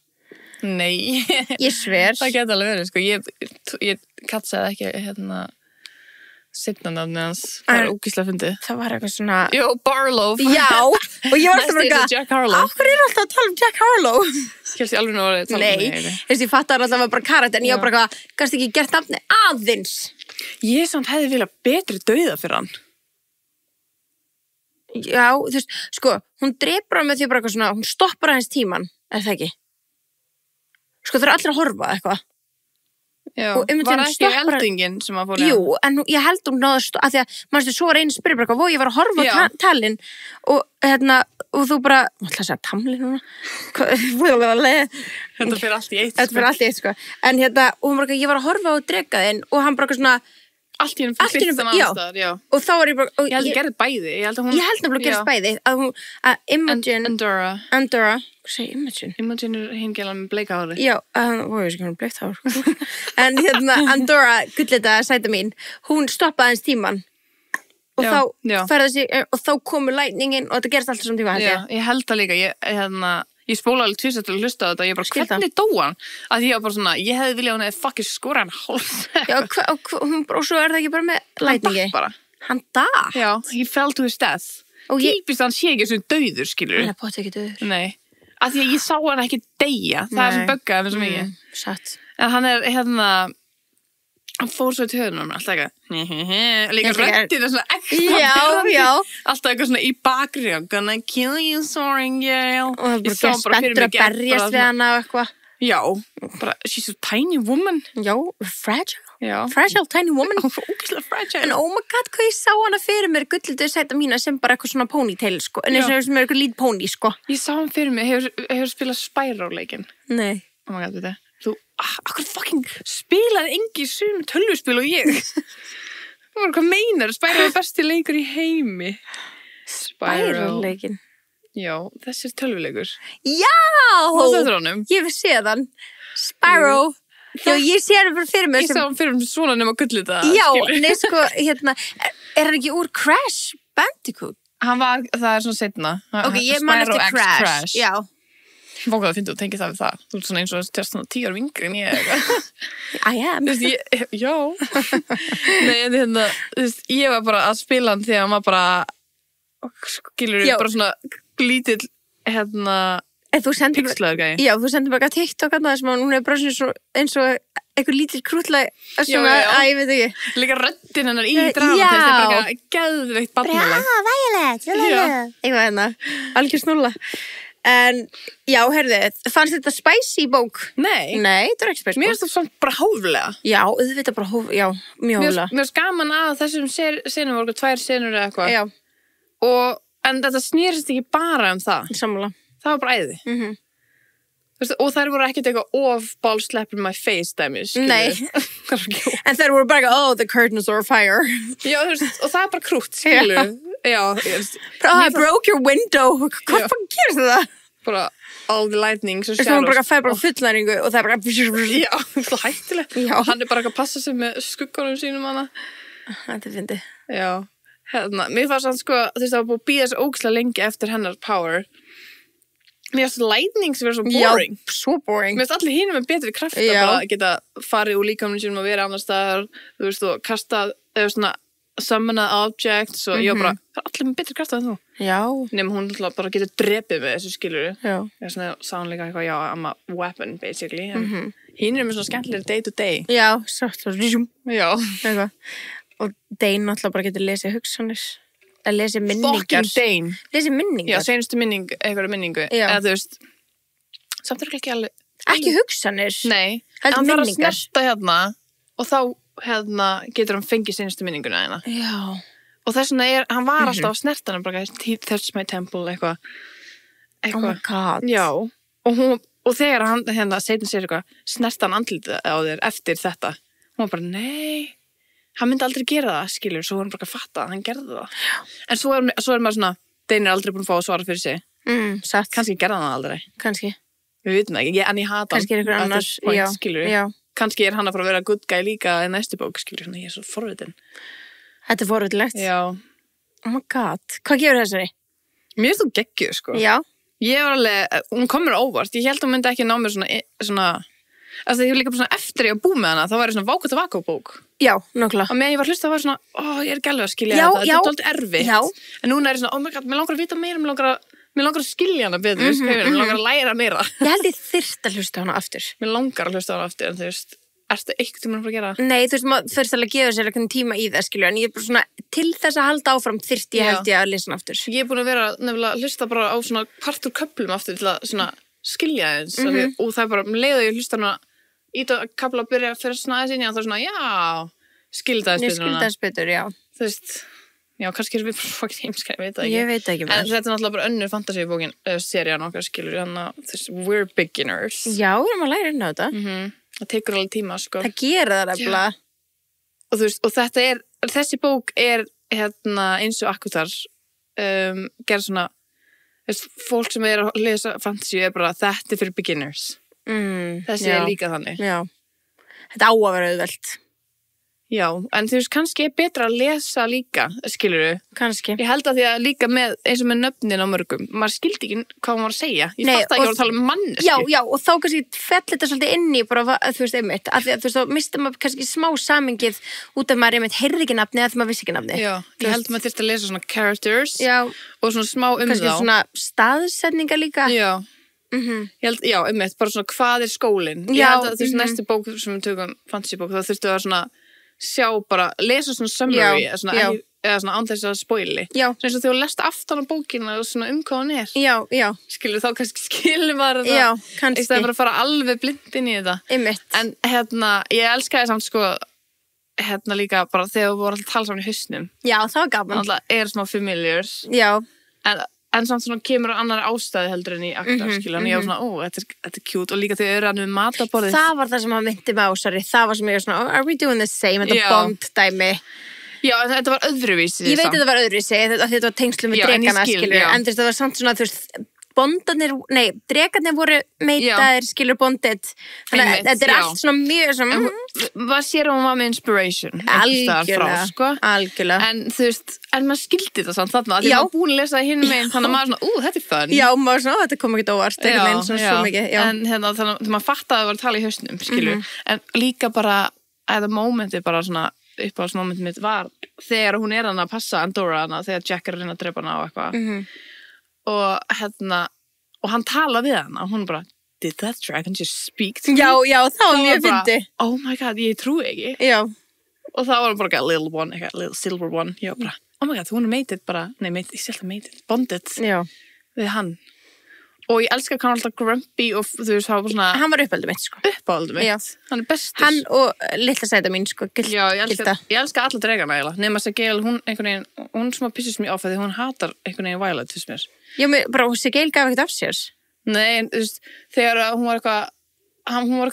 Nei. Ég sver. Það geti alveg verið, sko. Ég katsaði ekki, seinna nafni hans. Það var ógeðslega fyndið. Það var eitthvað svona... Jó, Barlow. Já, og ég var alltaf bara Næst Jack Harlow. Af hverju alltaf að tala Jack Harlow? Skilst ég alveg nú að tala Nei, ég fattar alltaf að bara karat, en ég var bara eitthvað, kannski ekki gert nafni aðeins. Ég samt hefði viljað betri dauða fyrir hann. Já, þú veist, sko, hún drepur hann með því bara eitthvað svona, hún stoppar aðeins tíman, það ekki? Sko, það allir að horfa eitthvað. Já, Og var ekki stoppar- eldingin sem að fór í Jú, en ég held hún náðu, af því að, mannstu, svo var einu spyrir bara eitthvað, ég var að horfa á talin og þú bara, ætla að segja tamlin núna. Þetta fyrir allt í eitt. Þetta fyrir allt í eitt, sko. En og hún bara, ég var að horfa á drekaðinn og hann bara eitthvað svona, Allt í henni fyrir þann aðstæðar, já. og þá var ég bara, og Ég held að gerði bæði. Ég held nefnilega að gerast bæði, að Imogen, Andorra. Andorra, hvað segir Imogen? Imogen hingjalan með bleika hári. Já, ég veist ekki hún bleikt hár. En Andorra, gullita sæta mín, hún stoppaði aðeins tíman og Já, þá ferði sig, og þá komu lightningin og þetta gerist alltaf saman tíma, held Já, ég held það líka. Ég spóla alveg tvisvar til að hlusta á þetta og ég bara, Skil það. hvernig dó hann? Að ég var bara svona, ég hefði viljað að hún hefði fucking skora hann háls. Já, og svo er það ekki bara með lightningi. bara. Hann dag. Já, he fell to his death. Og Típist hann sé ekki sem dauður, skilur. Hann er bótt ekki döður. Nei. Að því að ég sá hann ekki deyja. Það er sem böggaði mér svo mikið. Satt. En hann er, hann fór svo til höfðunum, alltaf eitthvað. Líka röddina svona ekstra Já, pirrandi. já. Alltaf eitthvað svona í bakri. Gonna kill you, Soaring Gale. Og það Ég er sá bara hann bara fyrir spenntur mig að gegn, berjast bara við hana og eitthvað. Já, bara, she's a tiny woman. Já, fragile. Já. Fragile, tiny woman. Ógeðslega fragile. En oh my god, hvað ég sá hana fyrir mér, gullituð sæta mína sem bara eitthvað svona ponytail, sko. En eins og sem er eitthvað lít pony, sko. Ég sá hann fyrir mig, hefur spilað Spyro-leikinn. Nei. Oh my god, veit það. Þú, akkur fucking spilaði engi sum tölvuspil og ég. Þú hvað meinar, Spyro er besti leikur í heimi. Spyro-leikin. Já, þessi er tölvuleikur. Já! Hvað þetta honum? Ég hef séð hann. Spyro. Já, ég sé hann bara fyrir mér Ég sá hann fyrir mig svona nema gullita. Já, nei, sko, er hann ekki úr Crash Bandicoot? Hann var, það er svona setna. Ok, ég man Spyro eftir X Crash. Já. Fókaðu að finna og tengið það við það. Þú ert svona eins og þess svona 10 ára yngri en ég eitthvað. I am. Þú veist, já. Nei, en þú veist, ég var bara að spila hann þegar hann var bara, skilur Já. bara svona lítill, Þú sendir pixlaður gæi. Já, þú sendir bara TikTok að það sem hún er bara eins og einhver lítill krútlega svona, Já, já. ég veit ekki. Líka röddin hennar í Já. drama, þetta er bara geðveikt barnaleg. Violet, Já. eitthvað algjör snúlla. En, já, herðu, fannst þetta spicy bók? Nei, Nei, þetta er ekki spicy mér bók. finnst það svona bara hóflega. Já, auðvitað bara já, mjög hóflega. Mér finnst gaman að þessum senum voru 2 senur eða eitthvað. Já, En þetta snýrist ekki bara um það. sammála. Það var bara æði. Mhm. Þú veist, og þær voru ekkert eitthvað off ball slap in my face dæmis. Nei. En þeir voru bara, oh, the curtains are fire. Já, þú veist, og það er bara krútt, skilu. Já, I broke your window. Hvað Já. fann gerst það? bara all the lightning so Þú hún bara fær bara fullnæringu og það er bara Já, það er hættileg. Já. Hann er bara ekki að passa sig með skuggunum sínum hana. Þetta er fyndið. Já, mér fannst hann sko, þú veist, það var búið að býða svo ógeðslega lengi eftir hennar power. Mér finnst lightning sem er svo boring. Já, svo boring. Mér finnst allir hinum með betri kraft að Já. bara geta farið úr líkamanum sínum að vera annars staðar, þú veist, og kastað, eða svona, summonað objects og ég var bara, það er allir með betri kraft en þú. Já. Nefnum hún alltaf bara getur drepið með þessu skiluru. Já. Ég svona, sá hann líka eitthvað, já, I'm a weapon, basically. Hinn er með svona skemmtilega day to day. Já, sátt svo. Já. Eitthvað. Og Dane náttúrulega bara getur lesið hugsanir. Að lesið minningar. Fucking Dane. Lesið Já, minningar. seinustu minning, einhverja minningu. Já. Eða þú veist, samt er ekki alveg... Ekki hugsanir. Nei. Heldur Hann þarf að minningar. snerta hérna og þá getur hann fengið seinustu minninguna hérna. Já. Og þess vegna hann var alltaf að snerta hann bara, touch my temple, eitthvað. Oh my god. Já. Og þegar hann, seitin sér eitthvað, snerta hann andlitið á þér eftir þetta. Hún var bara, nei, hann myndi aldrei gera það, skilur, svo var hann bara að fatta að hann gerði það. Já. En svo er maður svona, Dane er aldrei búin að fá að svara fyrir sig. Satt. Kannski gerði hann það aldrei. Kannski. Við vitum það ekki, en ég hata hann. Kannski er ykkur at annars. this point, Já. skilur. Já. Kannski er hann að fara að vera good guy líka í næstu bók, skilur, svona ég er svo forvitin. Þetta er forvillegt. Já. Oh my god. Hvað gefur þessari? Mér finnst þú geggjuð, sko. Já. Ég var alveg, hún kom mér á óvart, ég held að hún myndi ekki ná mér svona að það hefur líka bara svona eftir ég að búið með hana, þá var ég svona vákut og vakabók. Já, nákvæmlega. Og meðan ég var hlusta, það var svona, ég er ekki alveg að skilja Já, þetta, já. þetta er dálítið erfitt. Já. En núna er ég svona, oh my god, mér langar að vita meira, mér langar að skilja hana betur, mér langar að læra meira. Ég held ég þyrst að hlusta hana aftur. Mér langar að hlusta hana aftur, en þú veist, ertu eitthvað tíma að fara að gera? Nei, þú veist, maður þurft alveg að gefa sér eitthvað tíma í það, skilju, en ég er bara svona, til þess að halda áfram þyrst ég held ég að lesa hana aftur. Ég er búin að vera nefnilega að hlusta bara á svona partur köflum aftur til að svona skilja eins og það er bara, leiðu ég hlusta hana ít að kapla að byrja fyrir svona aðeins inn í að það er svona, já, skilda þess betur, já. Þú veist, já, kannski er við bara fokkin heimska, ég veit ekki en þetta er náttúrulega bara önnur fantasíubókin serían okkar skilur, þannig að þú veist, we're beginners. Já, við erum að læra inn á þetta. Það tekur alveg tíma, sko. Það gera það nefnilega. Og þú veist, og þessi bók er eins og Akutar gerð svona, þú veist, fólk sem er að lesa fantasíu er bara, þetta er fyrir beginners. Þessi er líka þannig. Já. Þetta á að vera auðvelt. Já, en þú veist, kannski er betra að lesa líka, skilurðu? Kannski. Ég held að því að líka með, eins og með nöfnin á mörgum, maður skildi ekki hvað maður var að segja. Ég fatt að ég var að tala um manneski. Já, og þá kannski fell þetta svolítið inn í bara, þú veist, einmitt. Af því að þú veist, þá mistum maður kannski smá samengið út af maður einmitt heyrði ekki nafni eða maður vissi ekki nafni. Já, ég held að maður þyrfti að lesa svona characters og svona smá kannski þá. Svona staðsetningar líka. Já. Ég held, einmitt, bara svona hvað er skólinn. Ég held að þú veist, næstu bók sem við tökum, fantasybók, þá þurftu að svona sjá bara, lesa svona summary eða svona án þess að spoili. Já. Svona eins og þú lest aftan á bókina og svona hvað hún er. Já. Skilur þá kannski skilur maður þetta. Já, kannski. Í staðinn bara að fara alveg blind inn í þetta. Einmitt. En ég elskaði samt sko, líka bara þegar við vorum alltaf að tala saman í hausnum. Já, það var gaman. Alltaf er smá familiars. Já. En samt svona kemur á annar ástæði heldur en í Akutar, skilur. En ég var svona, þetta er cute. Og líka þegar eru hann við mataborðið. Það var það sem hann myndi með það var sem ég var svona, are we doing the same? Þetta Bond dæmi. Já, þetta var öðruvísi. Ég veit að þetta var öðruvísi, þetta var tengslum með drekana, skilur. En þetta var samt svona, þú veist, drekarnir voru meitaðir, skilur, bondið. Þannig að þetta er allt svona mjög svona... Hvað sér hún var með inspiration? Algjörlega. En þú veist, en maður skildi það samt þarna. Því maður búin að lesa það hinn meginn, þannig að maður svona, þetta er fun. Já, maður svona, þetta kom ekki óvart. En þannig að maður fattaði að það var að tala í hausnum, skilur. En líka bara, eða mómentið bara svona, uppáhaldsmomentið mitt var þegar hún er að passa Andorra þegar Jack er að reyna að drepa hana á eitthvað. Og hann tala við hana og hún bara, did that dragon just speak to me? Já, það var mjög fyndi. Oh my god, ég trúi ekki. Já. Og það var bara a little one, a little silver one. Ég bara, oh my god, hún er bonded við hann. Og ég elska hann alltaf grumpy og þú veist, það var svona... Hann var uppáldið mitt, sko. Uppáldið mitt? Já. Hann er bestur. Hann og litla sæta mín, sko, Já, ég elska alla dregana, eiginlega. Nema Sigale, hún einhvern veginn, hún smá pissis mér á því hún hatar einhvern veginn Violet, fyrst mér. Já, bara Sigale gaf ekkert af sér. Nei, þú veist, þegar hún var eitthvað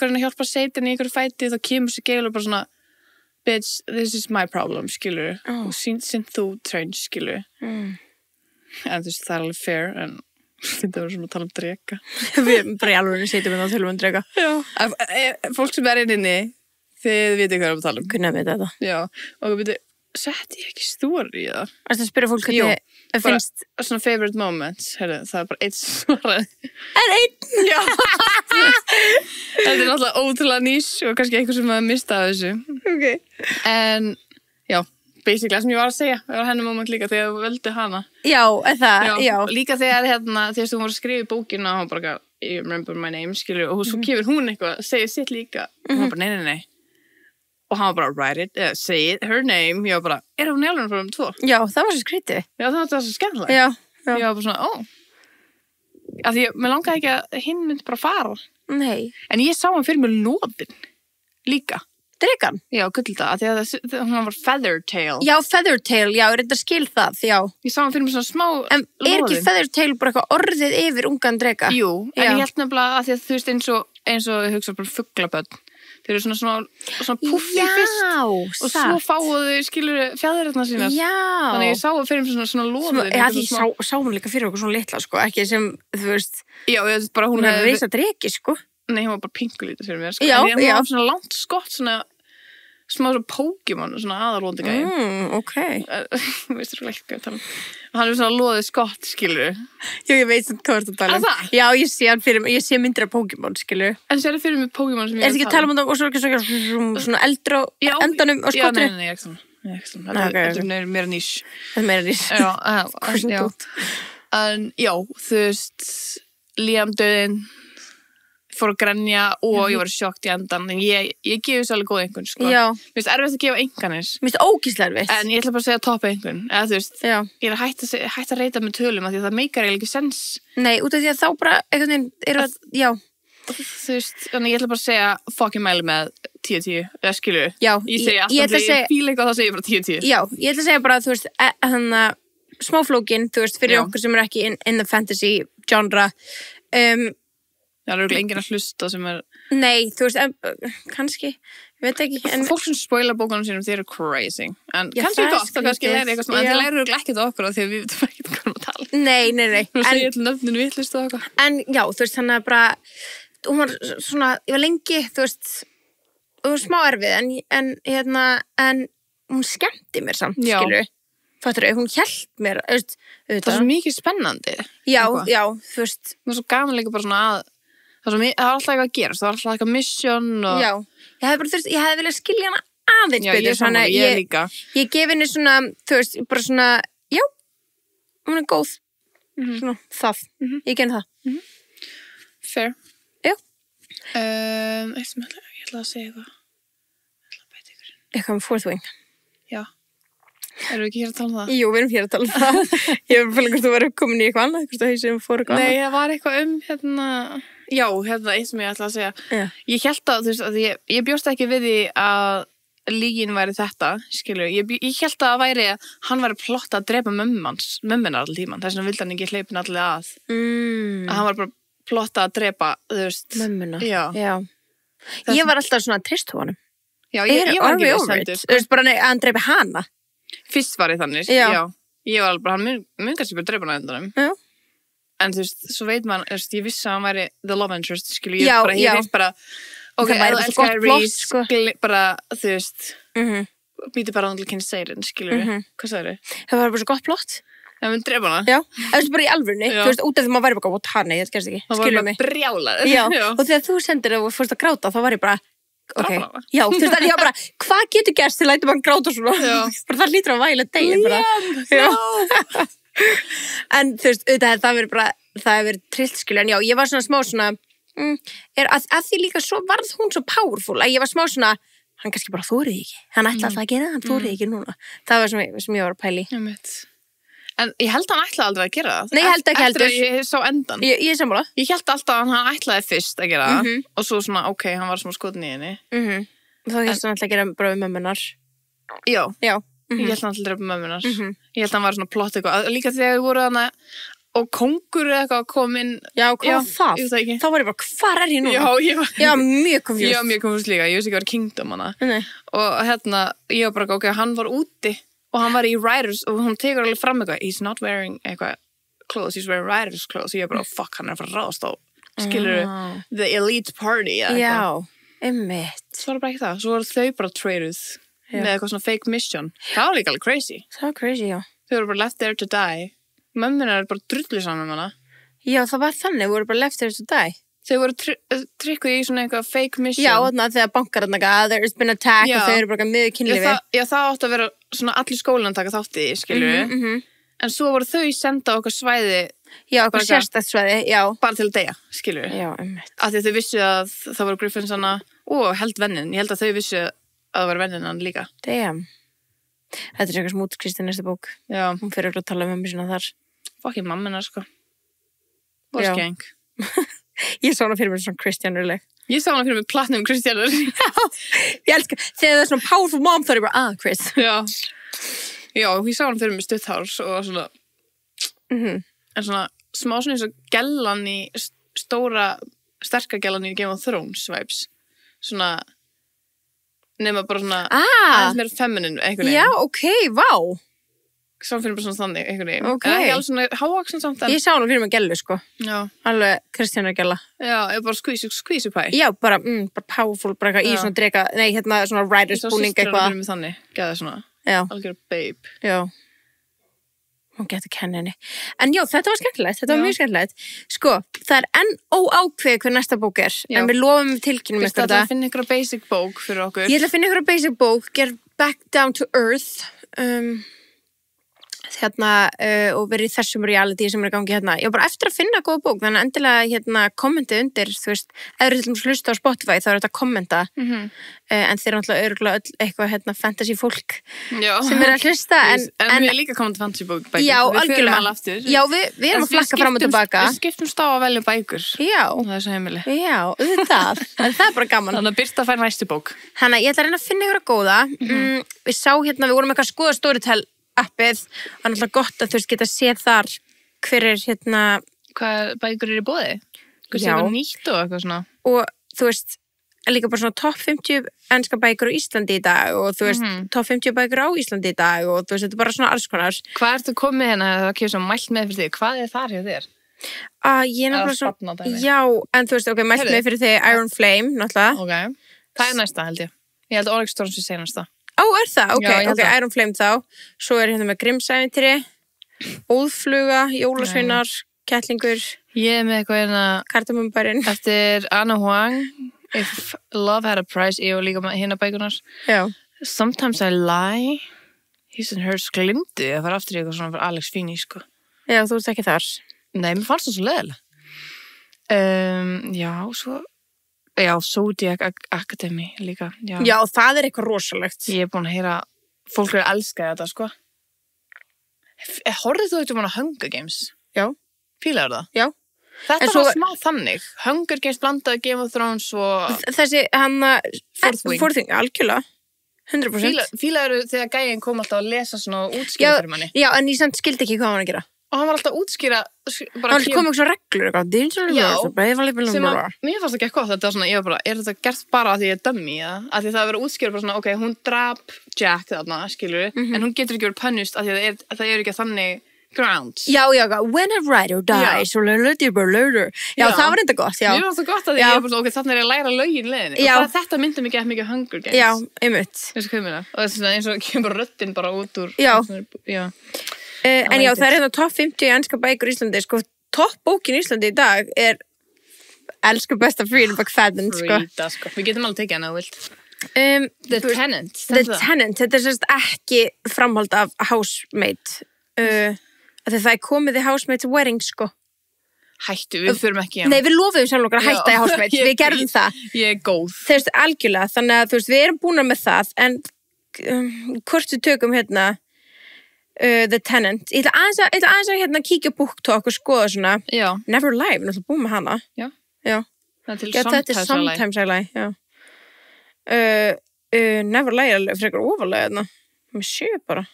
að hjálpa Satan í einhverju fæti, þá kemur Sigale og bara svona, bitch, this is my problem, skilur. Og sín þú train, skilur. En þú veist, það er alveg fair, en þetta var svona að tala dreka. Við bara í alveg setjum við þá tölum dreka. Já. Fólk sem er inni, þið vitið hvað að tala Kunna vita þetta. Já, og við setti ég ekki story í það. Það spyrja fólk hvernig finnst... Svona favorite moments, það er bara eitt svaraði. En einn? Já. Þetta er náttúrulega ótrúlega nýs og kannski eitthvað sem maður mista af þessu. Ok. En, já, basically það sem ég var að segja, það var henni moment líka þegar við völdu hana. Já, já. Líka þegar þegar þú voru að skrifa í bókina og bara, you remember my name, skilur, og svo kemur hún eitthvað, segir sitt líka, og hún bara, nei. Og hann var bara, write it, say it, her name. Ég var bara, hún í alveg fyrir 2? Já, það var svo skrítið. Já, það var svo skemmtilegt. Já. Ég var bara svona, Af því mér langaði ekki að hinn myndi bara fara. Nei. En ég sá hann fyrir mig loðin. Líka. Drekan? Já, gullda, af því að hún var Feathertail. Já, Feathertail, já, er þetta skil það, já. Ég sá hann fyrir mig svona smá En er ekki Feathertail bara eitthvað orðið yfir ungan dreka? Jú, en ég held nefnilega að því að þú veist eins og ég hugsa bara fuglabönn. Þeir eru svona puffi fyrst. Já, og svo fáuðu, skilur, fjæðirna sína. Já. Þannig ég sá að fyrir mig svona loðin. Já, því sá hún líka fyrir okkur svona litla, sko. Ekki sem, þú veist... Já, bara hún hefði... Hún reisa dreki, sko. Nei, hún var bara pingulítið fyrir mér, sko. Já, en hún var svona langt skott, svona smá svo Pokémon, svona aðalvóndi gæði. Ok. Veistu þú ekki hvað ég tala um? Hann svona loðið skott, skilur. Jú, ég veit hvað þú ert að tala um. Það? Já, ég sé hann fyrir mig, ég sé myndir af Pokémon, skilur. En sér fyrir mig Pokémon sem ég Er þetta ekki að tala um þetta og svo ekki svona eldur á endanum á skottinu? Já, nei, ég ekki svona. Þetta er meira nýs. Það er meira nýs. Já, en já, þú veist, Liam döðinn, fór að grenja og ég var sjokkt í endan, en ég gefi þessu alveg góð einhvern, sko. Já. Mér finnst erfitt að gefa einhvernir. Mér finnst ógeðslega erfitt. En ég ætla bara að segja topp einhvern, eða þú veist, Já. ég er að hætta að reyta með tölum af því að það meikar eiginlega ekki sens. Nei, út af því að þá bara einhvern veginn eru að, já. Þú veist, þannig ég ætla bara að segja fucking mæli með 10-10, eða skilu. Já. Ég segi alltaf þegar ég fíla eitthvað þá segi ég bara 10-10. Já, ég ætla að segja bara, þú veist, þannig að smáflókin, þú veist, fyrir okkur sem er ekki in the fantasy genre. Það er enginn að hlusta sem er... Nei, þú veist, kannski, ég veit ekki. En fólk sem spoila bókunum sínum, þeir eru crazy. En Já, kannski það er gott, það kannski skrítið. læri eitthvað svona, en Já. þeir læri örugglega ekkert á okkur af því að við veitum ekki hvað að tala. Nei. Nú segir ég til nöfninu vitlist og eitthvað. En já, þú veist, þannig að bara, hún var svona, ég var lengi, þú veist, hún var smá erfið, en hún skemmti mér samt, Já. skilur. Fattur hún hélt mér, þú veist, Það er svo mikið spennandi. Já, eitthvað. já, þú veist. Það er svo gaman líka bara svona að það var alltaf eitthvað að gerast, það var alltaf eitthvað mission og... Já, ég hefði bara þurft, ég hefði viljað skilja hana aðeins Já, betur. ég sammála, þannig að ég líka. Ég gef henni svona, þú veist, bara svona, já, hún er góð. Svona, það. Ég genið það. Fair. Já. Eitt sem ég ætla að segja eitthvað. Ég ætla að bæta ykkur inn. Eitthvað með Fourth Wing. Já. Erum við ekki hér að tala um það? Jú, við erum hér að tala um það. Ég hef fyrir hvort þú verið komin í eitthvað annað, hvort það sem fór eitthvað Nei, það var eitthvað já, eitt sem ég ætla að segja. Já. Ég hélt að, þú veist, að ég bjóst ekki við því að lígin væri þetta, skilur. Ég hélt að það væri að hann væri plotta að drepa mömmina allir tíman. Þess vegna vildi hann ekki hleypin allir að. Að hann var bara plotta að drepa, þú veist. Mömmuna. Já. Ég var alltaf svona trist á honum. Já, ég var ekki sendur. Þú veist, bara að hann dreipi hana. Fyrst var ég þannig, Já. Ég var alveg bara, hann mun kannski bara drepa hana endanum. Já. En þú veist, svo veit maður, þú veist, ég vissi að hann væri the love interest, skilur, Já, ég já. veist bara, ok, Það væri bara svo gott plott, sko. bara, þú veist, býti bara til kynni seirin, skilur, hvað sagður þau? Það var bara svo gott plott. Það mun drepa hana? Já, það er bara í alvörunni. Já. Þú veist, út af því maður væri bara, what, hann, þetta gerst ekki. Það var Skilur bara mig. brjálaður. Já, og þegar þú sendir og fórst að gráta, þá var ég bara, ok. Drapa hana. Já, þú veist, ég var bara, hvað getur gerst til að læta bara gráta svona? Já. Bara það lítur að væla degin bara. Já. En þú veist, auðvitað það hefur verið trillt, skilur, en já, ég var svona smá svona, að því líka svo varð hún svo powerful, að ég var smá svona, hann kannski bara þórið ekki, hann ætla alltaf að gera það, hann þórið ekki núna. Það var sem ég var að pæli. En ég held að hann ætlaði aldrei að gera það. Nei, ég held ekki heldur. Eftir að ég sá endan. Ég er sammála. Ég held alltaf að hann ætlaði fyrst að gera það og svo svona, ok, hann var svona skotin í henni. Þá hérst hann alltaf að gera bara um mömmunar. Já. Já. Ég held hann alltaf að drepa mömmunar. Ég held að hann var svona plott eitthvað. Líka þegar við voru hana og kongur eða eitthvað kom inn. Já, hvað var það? Ég veit það ekki. Þá var ég bara, hvar er ég núna? Já, ég var mjög confused. Ég var mjög confused líka. Ég veist ekki að vera Kingdom hana. Nei. Og ég var bara, ok, hann var úti og hann var í Riders og hún tekur alveg fram eitthvað. He's not wearing eitthvað clothes, he's wearing Riders clothes. Og ég bara, fuck, hann er að fara að ráðast á, skilur the elite party eða eitthvað. Já, einmitt. Svo var bara ekki það. Svo voru þau bara trairuð með eitthvað svona fake mission. Það var líka alveg crazy. Það var crazy, já. Þau voru bara left there to die. Mömmina er bara drullu saman með hana. Já, það var þannig, voru bara left there to die. Þau voru trykkuð í svona eitthvað fake mission. Já, þarna þegar bankar þarna, there's been attack og þau eru bara miður kynlífi. Já, það átti að vera svona allir skólan taka þátt í, skilur En svo voru þau senda á okkar svæði. Já, okkur sérstætt svæði, já. Bara til að deyja, skilur Já, einmitt. Af því að þau vissu að það voru Griffins hana og held vennin. Ég held að þau vissu að það var vennin hann líka. Damn. Þetta er eitthvað sem útskristi næsta bók. Já. Hún fyrir að tala um mömmu sína þar. Fucking mammina, sko. Borsgeng. Ég sá hana fyrir mér svona Kristjánurleg. Ég sá hana fyrir mig Platinum Kristjánur. Ég elska, þegar það er svona powerful mom þá er ég bara, Chris. Já. Já, ég sá hana fyrir mig stutthárs og svona en svona smá svona eins og gellan í stóra, sterka gellan í Game of Thrones vibes. Svona nema bara svona aðeins meira feminine einhvern veginn. Já, ok, vá. samfyrir bara svona þannig, einhvern veginn. Ok. En ekki alveg svona hávaxin samt, en... Ég sá hann fyrir mig gellu, sko. Já. Alveg Kristjana gella. Já, ég bara skvísupæ. Já, bara powerful, bara eitthvað í svona drega, nei, hérna svona riders búning eitthvað. Ég sá systur hann fyrir mig þannig, geða svona, Já, algjör babe. já. Hún getur kenna henni. En já, þetta var skemmtilegt, þetta var Já. mjög skemmtilegt. Sko, það er enn óákveðið hver næsta bók er, Já. en við lofum tilkynum Fyrst eftir að þetta. finna einhverja basic bók fyrir okkur. Ég ætla að finna ykkur basic bók, get back down to earth, og verið í þessum reality sem er í gangi hérna. Ég var bara eftir að finna góða bók, þannig að endilega kommentið undir, þú veist, ef þú til dæmis hlusta á Spotify þá er þetta að kommenta, en þeir eru náttúrulega örugglega öll eitthvað fantasy fólk Já. sem er að hlusta, En við líka komum til fantasy bók bækur. já, Við förum algjörlega. alveg aftur. Já, við erum að flakka fram og tilbaka. Við skiptumst á að velja bækur. Já, Það er svo heimili. já, auðvitað. En það er bara gaman. Þannig að Birta fær næstu bók. Þannig að ég ætla að reyna að finna ykkur að góða. Við sá hérna, við vorum eitthvað að skoða Storytel appið. Það er náttúrulega gott að þú veist geta séð þar hver er hérna. Hvað bækur eru í boði? Hvað sé Já. eitthvað nýtt og eitthvað svona? Og þú veist, líka bara svona topp 50 enska bækur á Íslandi í dag og þú veist, topp 50 bækur á Íslandi í dag og þú veist, þetta er bara svona alls konar. Hvað ertu komið hérna að það kemur svo mælt með fyrir þig? Hvað er þar hjá þér? Ég er náttúrulega svona, barnadæmi. já, en þú veist, ok, mælt Heyrðu. með fyrir þig Iron Flame, náttúrulega. Ok. Það er næsta held ég. Ég held að Oryx Storms sé næsta. Ó, er það? Ok, Já, ég held ok, það. Iron Flame þá. Svo er hérna með Grimms-ævintýri, Óðfluga, Jólasveinar, Kettlingur, Ég er með eitthvað hérna Kardamumbærin. eftir Anna Huang. If Love Had a Price. Ég og líka með hérna bækunar. Já. Sometimes I Lie. His and Hers glimti að fara aftur í eitthvað svona fyrir Alex Finney, sko. Já, þú ert ekki þar. Nei, mér fannst það svo leðilega. Já, svo... Já, Zodiac Academy líka. Já. Já, það er eitthvað rosalegt. Ég er búin að heyra... Fólk er að elska þetta, sko. Horfðir þú eitthvað á Hunger Games? Já. Fílaður það? Já. Þetta En svo- var smá þannig. Hunger Games blandaði Game of Thrones og... Þessi, hann... Fourth Wing. Fourth Wing, algjörlega. 100%. Fílaður þegar gæinn kom alltaf að lesa svona og útskýra fyrir manni. Já, en ég samt skildi ekki hvað hann var að gera. Og hann var alltaf að útskýra... Hann var komið eitthvað reglur, eitthvað. Já. Sem sem að, mér fannst ekki eitthvað, þetta var svona, ég var bara, er þetta gert bara að því ég er dummy, eða? Að því það verið að útskýra bara svona, ok, hún drap Jack þarna, skilur en hún getur ekki verið punished að því það er ekki þannig grounds. Já, when a writer dies, or later. Já, það var enda gott, já. Mér fannst það gott að því Já. ég er bara, ok, þannig er ég að læra lögin leiðinni. Já. Og þetta myndi mig ekki mikið Hunger Games. Já, einmitt. Þessu hvað ég meina. Og þess að eins og kemur röddin bara út úr. Já. Já. En já, það er hérna topp 50 enska bækur í Íslandi, sko. Topp bókin í Íslandi í dag er Elsku besta Freedom McFadden, sko. Frida, sko. Við getum alveg tekið hana, þú vilt. The Tenant. The Tenant, þetta er sérst ekki framhald af Housemaid. Þegar það er komið í Housemaid's Wedding, sko. Hættu, við förum ekki í hana. Nei, við lofuðum sjálf okkar að Já. hætta í Housemaid, við gerðum það. Ég er góð. Þú veist, algjörlega, þannig að þú veist, við erum búin með það, en hvort við tökum hérna The Tenant. Ég ætla aðeins að hérna kíkja BookTok og skoða svona Já. Never Lie, við erum alltaf búin með hana. Já. Já. Það er til Já, þetta er Sometimes I Lie, já. Never Lie er alveg frekar ofalega þarna. Með 7 bara.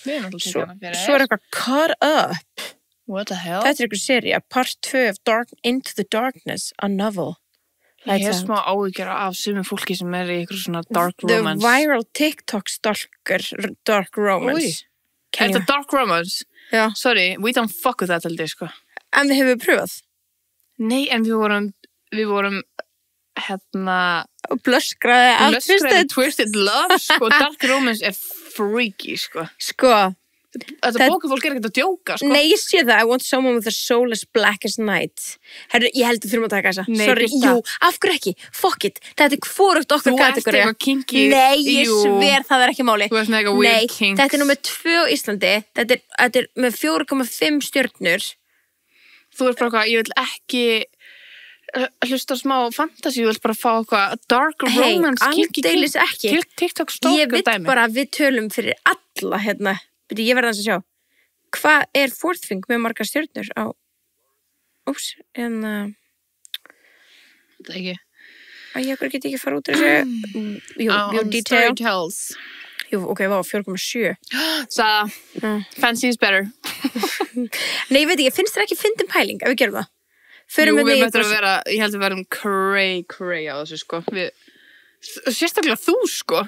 Við erum alltaf Svo, tekið hana fyrir. svo er eitthvað Caught Up. What the hell? Þetta er eitthvað sería, part 2 of Into the Darkness, a novel. Ég hef smá áhyggjur af sumum fólki sem er í eitthvað svona dark The romance. viral TikTok stalker dark romance. Er þetta dark romance? Já. Sorry, we don't fuck with that held ég, sko. En við hefum pröfað. Nei, en við vorum hérna Og blöskraði af Twisted Love, sko. Dark romance er freaky, sko. Sko, Þetta bókafólk er ekkert að djóka, sko. nei, ég sé það. I want someone with a soul as black as night. Herru, ég held að þurfum að taka þessa. Nei, Sorry, Birta. jú, af hverju ekki? Fuck it. Þetta er hvorugt okkar Þú ert kategóri. eitthvað kinky. Nei, ég Jú. sver það er ekki máli. Þú ert með eitthvað weird Nei, kinks. þetta er númer 2 á Íslandi. Þetta er með 4,5 stjörnur. Þú ert bara eitthvað, ég vil ekki hlusta á smá fantasy, ég vil bara fá eitthvað dark Hey, romance, aldeilis ekki. TikTok Ég stalker vil dæmi. bara að við tölum fyrir alla hérna. Byrju, ég verða að sjá. Hvað er Fourth Wing með margar stjörnur á... Úps, en... Það ekki. Ég get ekki fara út úr þessu. Jú, detail. Storytels. Jú, ok, það var 4,7. Saða, fancy is better. Nei, ég veit ekki, finnst þér ekki fyndin pæling ef við gerum það? Jú, við í möttum að vera, ég held að við verum cray á þessu, sko. Sérstaklega þú, sko.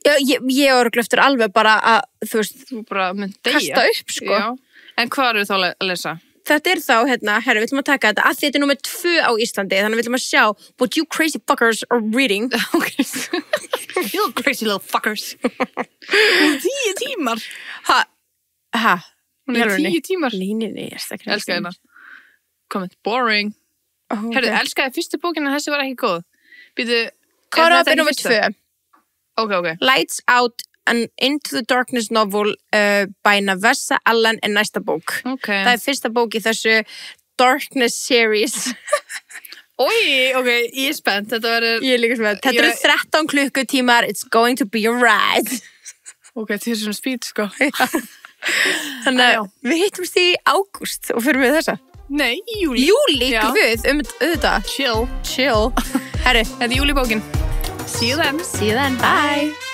Já, ég örugglega eftir alveg bara að, þú veist, Þú bara mynd deyja. kasta upp, sko. Já. En hvað eru þá að lesa? Þetta er þá, herru, við ætlum að taka þetta að þetta er númer 2 á Íslandi, þannig við ætlum að sjá what you crazy fuckers are reading. Okay. You crazy little fuckers. 10 tímar. Ha? Hún er 10 tímar. Nei, ég er það Elska hérna. Comment, boring. Herðu, elskaði fyrstu bókina, þessi var ekki góð. Býtu, hvað er það númer 2? Ok. Lights Out and Into the Darkness novel by Navessa Allen er næsta bók. Okay. Það er fyrsta bók í þessu Darkness series. Ok, ég er spennt. Þetta verður... Ég er líka spennt. Þetta eru 13 klukkutímar. It's going to be a ride. Ok, þetta er svona speed, sko. Þannig að við hittumst í ágúst og fyrir við þessa. Nei, í júli. Júli, guð, auðvitað. Chill. Herru, Þetta er júlibókin. See you then. See you then. Bye.